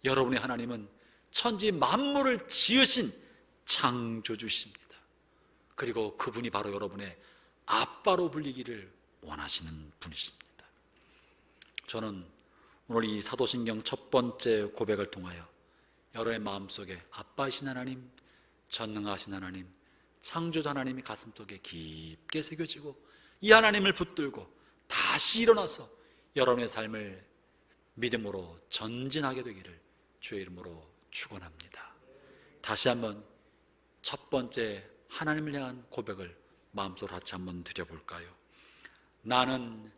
여러분의 하나님은 천지 만물을 지으신 창조주십니다. 그리고 그분이 바로 여러분의 아빠로 불리기를 원하시는 분이십니다. 저는 오늘 이 사도신경 첫 번째 고백을 통하여 여러분의 마음속에 아빠이신 하나님, 전능하신 하나님, 창조자 하나님이 가슴속에 깊게 새겨지고 이 하나님을 붙들고 다시 일어나서 여러분의 삶을 믿음으로 전진하게 되기를 주의 이름으로 축원합니다. 다시 한번 첫 번째 하나님을 향한 고백을 마음속으로 같이 한번 드려볼까요? 나는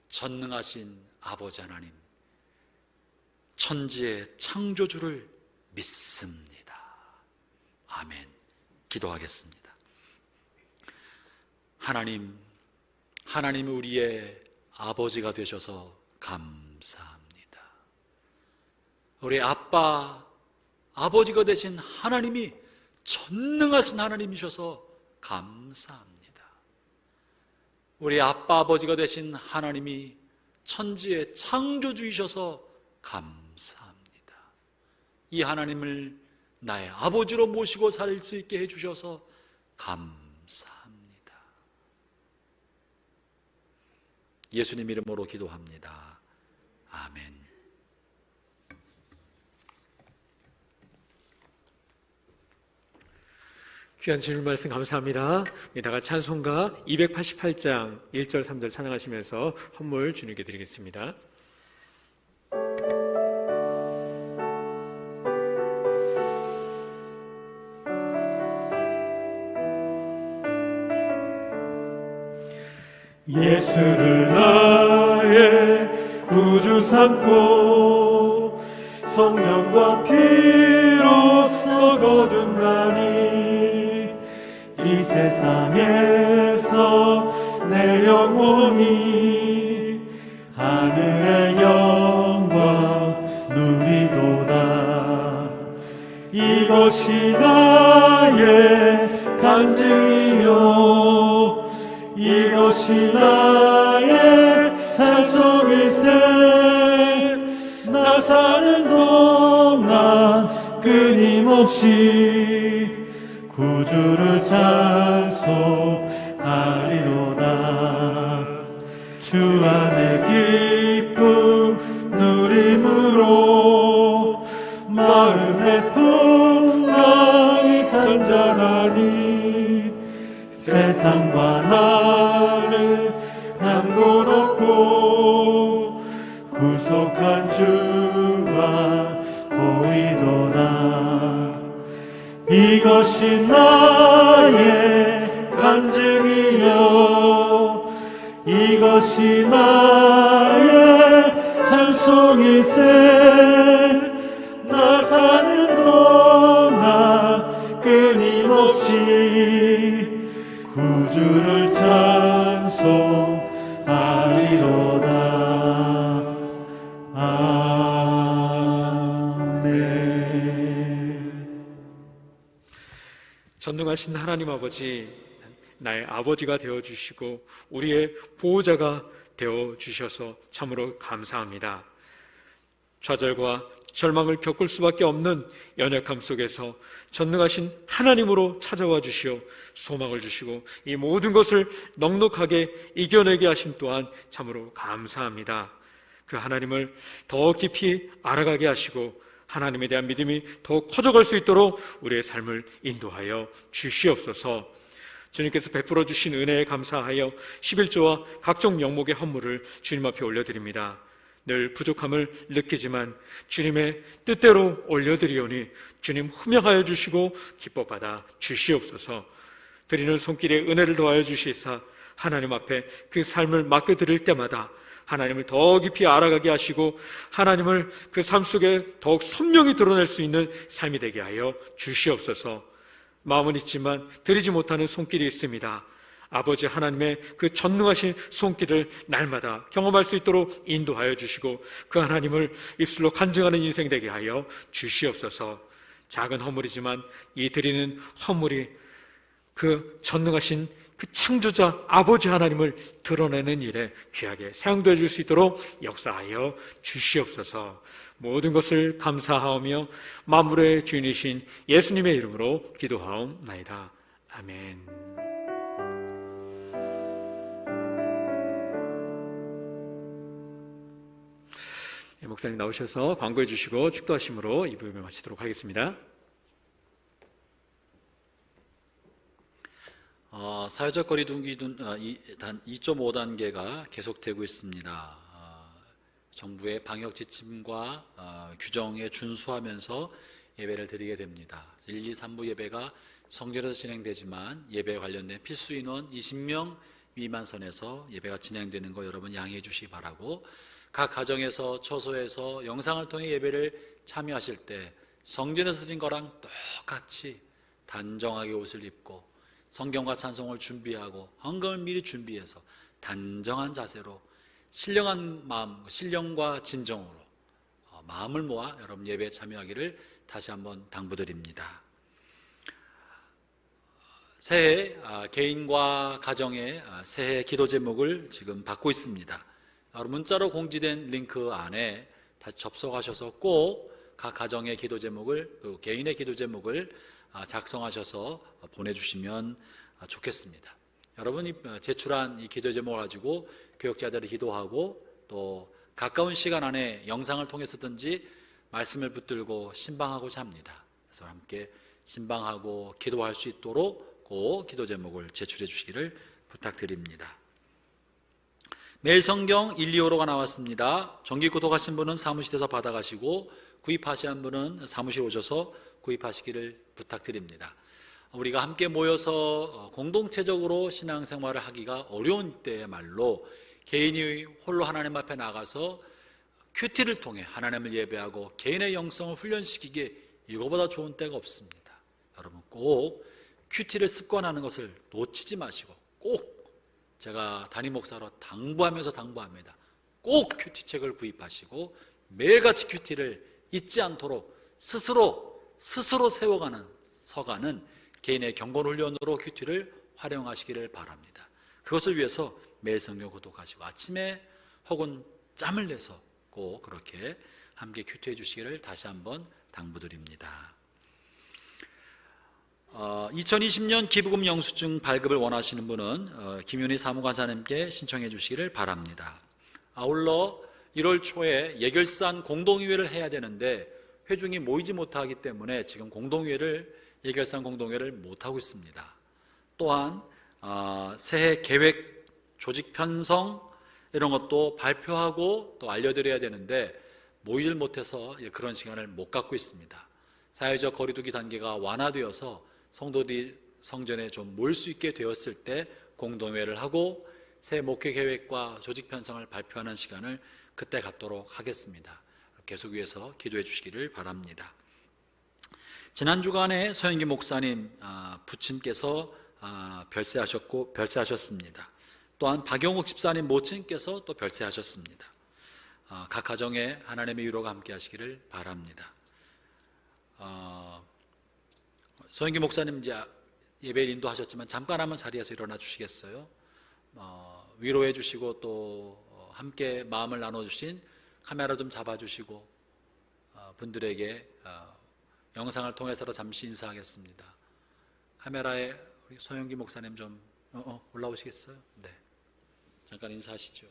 전능하신 아버지 하나님, 천지의 창조주를 믿습니다. 아멘. 기도하겠습니다. 하나님이 우리의 아버지가 되셔서 감사합니다. 우리 아버지가 되신 하나님이 전능하신 하나님이셔서 감사합니다. 우리 아버지가 되신 하나님이 천지의 창조주이셔서 감사합니다. 이 하나님을 나의 아버지로 모시고 살 수 있게 해주셔서 감사합니다. 예수님 이름으로 기도합니다. 아멘. 귀한 주님 말씀 감사합니다. 이따가 찬송가 288장 1절 3절 찬양하시면서 헌물 주님께 드리겠습니다. 예수를 나의 구주 삼고 성령과 피로써 거듭나니 이 세상에서 내 영혼이 하늘의 영광 누리도다. 이것이 나의 간증이요 이것이 나의 찬송일세. 나 사는 동안 끊임없이 구주를 찬송하리로다. 주 안에 기쁨 누림으로 마음의 풍랑이 잔잔하니 세상과 나를 한곳 없고 구속한 주가 보이도다. 이것이 나의 간증이요 이것이 나의 찬송일세. 나 사는 동안 끊임없이 구주를 찬송하리로다. 아멘. 전능하신 하나님 아버지, 나의 아버지가 되어주시고 우리의 보호자가 되어주셔서 참으로 감사합니다. 좌절과 절망을 겪을 수밖에 없는 연약함 속에서 전능하신 하나님으로 찾아와 주시어 소망을 주시고 이 모든 것을 넉넉하게 이겨내게 하심 또한 참으로 감사합니다. 그 하나님을 더 깊이 알아가게 하시고 하나님에 대한 믿음이 더 커져갈 수 있도록 우리의 삶을 인도하여 주시옵소서. 주님께서 베풀어 주신 은혜에 감사하여 11조와 각종 명목의 헌물을 주님 앞에 올려드립니다. 늘 부족함을 느끼지만 주님의 뜻대로 올려드리오니 주님 흠양하여 주시고 기뻐받아 주시옵소서. 드리는 손길에 은혜를 더하여 주시사 하나님 앞에 그 삶을 맡겨드릴 때마다 하나님을 더 깊이 알아가게 하시고 하나님을 그 삶 속에 더욱 선명히 드러낼 수 있는 삶이 되게 하여 주시옵소서. 마음은 있지만 드리지 못하는 손길이 있습니다. 아버지 하나님의 그 전능하신 손길을 날마다 경험할 수 있도록 인도하여 주시고 그 하나님을 입술로 간증하는 인생 되게 하여 주시옵소서. 작은 허물이지만 이 드리는 허물이 그 전능하신 그 창조자 아버지 하나님을 드러내는 일에 귀하게 사용되어 줄 수 있도록 역사하여 주시옵소서. 모든 것을 감사하오며 만물의 주인이신 예수님의 이름으로 기도하옵나이다. 아멘. 목사님 나오셔서 광고해 주시고 축도하심으로 이 부분을 마치도록 하겠습니다. 사회적 거리두기 단 2.5단계가 계속되고 있습니다. 정부의 방역 지침과 규정에 준수하면서 예배를 드리게 됩니다. 1, 2, 3부 예배가 성전에서 진행되지만 예배에 관련된 필수 인원 20명 미만 선에서 예배가 진행되는 거 여러분 양해해 주시기 바라고, 각 가정에서 처소에서 영상을 통해 예배를 참여하실 때 성전에서 드린 거랑 똑같이 단정하게 옷을 입고 성경과 찬송을 준비하고 헌금을 미리 준비해서 단정한 자세로 신령한 마음, 신령과 진정으로 마음을 모아 여러분 예배에 참여하기를 다시 한번 당부드립니다. 새해 개인과 가정의 새해 기도 제목을 지금 받고 있습니다. 문자로 공지된 링크 안에 다시 접속하셔서 꼭 각 가정의 기도 제목을, 개인의 기도 제목을 작성하셔서 보내주시면 좋겠습니다. 여러분이 제출한 이 기도 제목을 가지고 교역자들이 기도하고 또 가까운 시간 안에 영상을 통해서든지 말씀을 붙들고 신방하고자 합니다. 그래서 함께 신방하고 기도할 수 있도록 꼭 기도 제목을 제출해 주시기를 부탁드립니다. 매일 성경 1, 2호로가 나왔습니다. 정기 구독하신 분은 사무실에서 받아가시고 구입하신 분은 사무실 오셔서 구입하시기를 부탁드립니다. 우리가 함께 모여서 공동체적으로 신앙생활을 하기가 어려운 때야말로 개인이 홀로 하나님 앞에 나가서 큐티를 통해 하나님을 예배하고 개인의 영성을 훈련시키기에 이거보다 좋은 때가 없습니다. 여러분 꼭 큐티를 습관하는 것을 놓치지 마시고, 꼭 제가 담임 목사로 당부합니다. 꼭 큐티책을 구입하시고 매일같이 큐티를 잊지 않도록 스스로 서가는 개인의 경건훈련으로 큐티를 활용하시기를 바랍니다. 그것을 위해서 매일 성경 구독하시고 아침에 혹은 짬을 내서 꼭 그렇게 함께 큐티해 주시기를 다시 한번 당부드립니다. 2020년 기부금 영수증 발급을 원하시는 분은 김윤희 사무관사님께 신청해 주시기를 바랍니다. 아울러 1월 초에 예결산 공동의회를 해야 되는데 회중이 모이지 못하기 때문에 지금 예결산 공동회를 못하고 있습니다. 또한 새해 계획, 조직 편성 이런 것도 발표하고 또 알려드려야 되는데 모이질 못해서 그런 시간을 못 갖고 있습니다. 사회적 거리두기 단계가 완화되어서 성도들이 성전에 좀 모일 수 있게 되었을 때 공동회를 하고 새 목회 계획과 조직 편성을 발표하는 시간을 그때 갖도록 하겠습니다. 계속 위해서 기도해 주시기를 바랍니다. 지난 주간에 서영기 목사님 부친께서 별세하셨습니다. 또한 박영욱 집사님 모친께서 또 별세하셨습니다. 각 가정에 하나님의 위로가 함께 하시기를 바랍니다. 서영기 목사님 이제 예배를 인도하셨지만 잠깐 한번 자리에서 일어나 주시겠어요? 위로해 주시고 또 함께 마음을 나눠주신 카메라 좀 잡아주시고 분들에게 영상을 통해서도 잠시 인사하겠습니다. 카메라에 우리 서영기 목사님 좀 올라오시겠어요? 네, 잠깐 인사하시죠.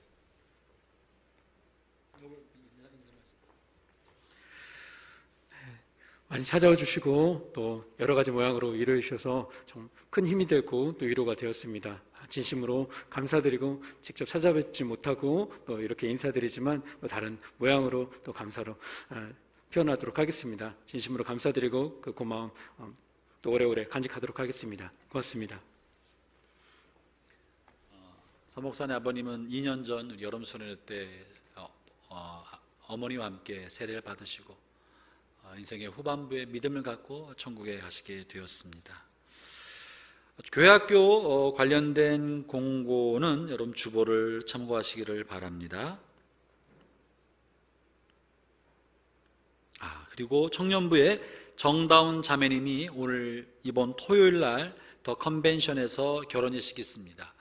많이 찾아와 주시고 또 여러 가지 모양으로 위로해 주셔서 좀 큰 힘이 되고 또 위로가 되었습니다. 진심으로 감사드리고 직접 찾아뵙지 못하고 또 이렇게 인사드리지만 또 다른 모양으로 또 감사로 표현하도록 하겠습니다. 진심으로 감사드리고 그 고마움 또 오래오래 간직하도록 하겠습니다. 고맙습니다. 서 목사님 아버님은 2년 전 여름 수련회 때 어머니와 함께 세례를 받으시고 인생의 후반부에 믿음을 갖고 천국에 가시게 되었습니다. 교회학교 관련된 공고는 여러분 주보를 참고하시기를 바랍니다. 그리고 청년부의 정다운 자매님이 오늘 이번 토요일 날 더 컨벤션에서 결혼예식이 있습니다.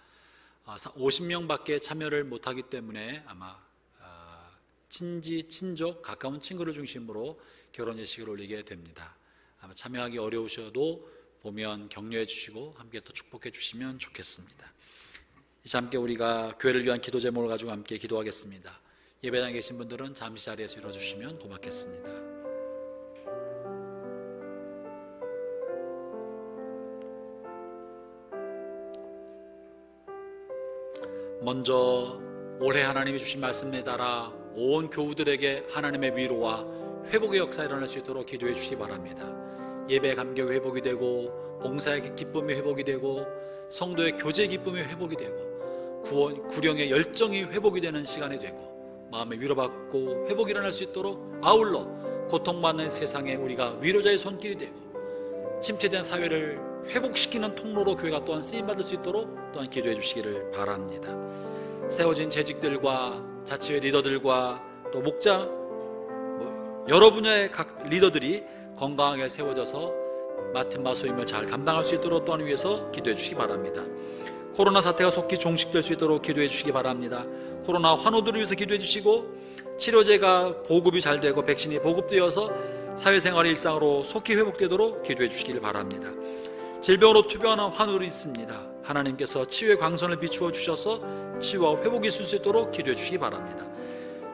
50명밖에 참여를 못하기 때문에 아마 친지, 친족, 가까운 친구를 중심으로 결혼예식을 올리게 됩니다. 아마 참여하기 어려우셔도 보면 격려해 주시고 함께 또 축복해 주시면 좋겠습니다. 이제 함께 우리가 교회를 위한 기도 제목을 가지고 함께 기도하겠습니다. 예배당에 계신 분들은 잠시 자리에서 일어주시면 고맙겠습니다. 먼저 올해 하나님이 주신 말씀에 따라 온 교우들에게 하나님의 위로와 회복의 역사가 일어날 수 있도록 기도해 주시기 바랍니다. 예배 감격의 회복이 되고 봉사의 기쁨이 회복이 되고 성도의 교제의 기쁨이 회복이 되고 구령의 열정이 회복이 되는 시간이 되고 마음의 위로받고 회복이 일어날 수 있도록 아울러 고통받는 세상에 우리가 위로자의 손길이 되고 침체된 사회를 회복시키는 통로로 교회가 또한 쓰임받을 수 있도록 또한 기도해 주시기를 바랍니다. 세워진 재직들과 자치회 리더들과 또 목자 여러 분야의 각 리더들이 건강하게 세워져서 맡은 바 소임을 잘 감당할 수 있도록 또한 위해서 기도해 주시기 바랍니다. 코로나 사태가 속히 종식될 수 있도록 기도해 주시기 바랍니다. 코로나 환우들을 위해서 기도해 주시고 치료제가 보급이 잘 되고 백신이 보급되어서 사회생활의 일상으로 속히 회복되도록 기도해 주시기를 바랍니다. 질병으로 투병하는 환우들이 있습니다. 하나님께서 치유의 광선을 비추어 주셔서 치유와 회복이 있을 수 있도록 기도해 주시기 바랍니다.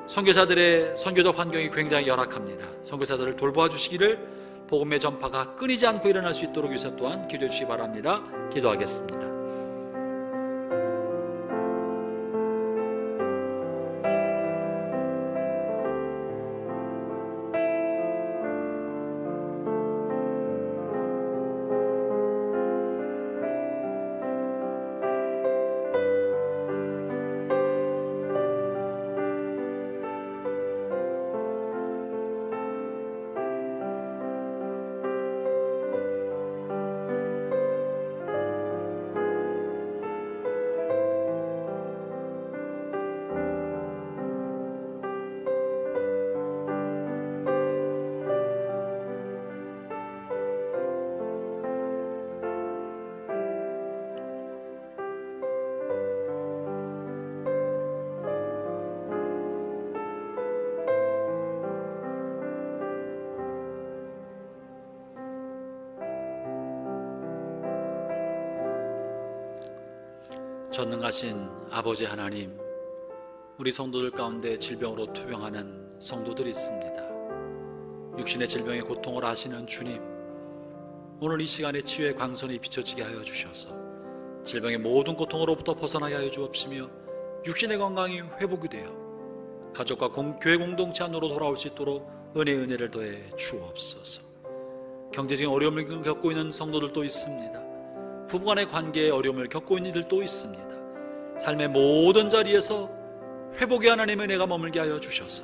선교사들의 선교적 환경이 굉장히 열악합니다. 선교사들을 돌보아 주시기를 복음의 전파가 끊이지 않고 일어날 수 있도록 위해서 또한 기도해 주시기 바랍니다. 기도하겠습니다. 전능하신 아버지 하나님, 우리 성도들 가운데 질병으로 투병하는 성도들이 있습니다. 육신의 질병의 고통을 아시는 주님, 오늘 이 시간에 치유의 광선이 비춰지게 하여 주셔서 질병의 모든 고통으로부터 벗어나게 하여 주옵시며 육신의 건강이 회복이 되어 가족과 교회 공동체 안으로 돌아올 수 있도록 은혜를 더해 주옵소서. 경제적인 어려움을 겪고 있는 성도들도 있습니다. 부부간의 관계에 어려움을 겪고 있는 이들도 있습니다. 삶의 모든 자리에서 회복의 하나님의 은혜가 머물게 하여 주셔서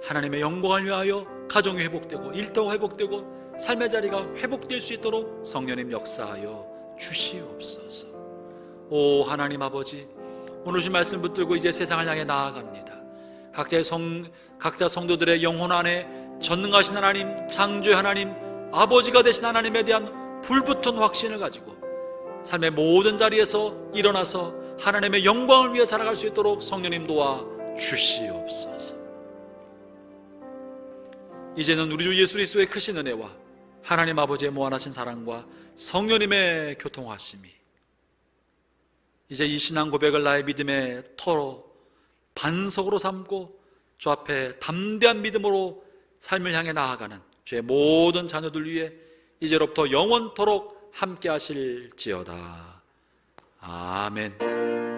하나님의 영광을 위하여 가정이 회복되고 일터가 회복되고 삶의 자리가 회복될 수 있도록 성령님 역사하여 주시옵소서. 오 하나님 아버지, 오늘 주신 말씀 붙들고 이제 세상을 향해 나아갑니다. 각자 성도들의 영혼 안에 전능하신 하나님, 창조의 하나님, 아버지가 되신 하나님에 대한 불붙은 확신을 가지고 삶의 모든 자리에서 일어나서 하나님의 영광을 위해 살아갈 수 있도록 성령님 도와 주시옵소서. 이제는 우리 주 예수 그리스도의 크신 은혜와 하나님 아버지의 무한하신 사랑과 성령님의 교통하심이 이제 이 신앙 고백을 나의 믿음의 터로 반석으로 삼고 주 앞에 담대한 믿음으로 삶을 향해 나아가는 주의 모든 자녀들 위해 이제로부터 영원토록 함께 하실지어다. 아멘.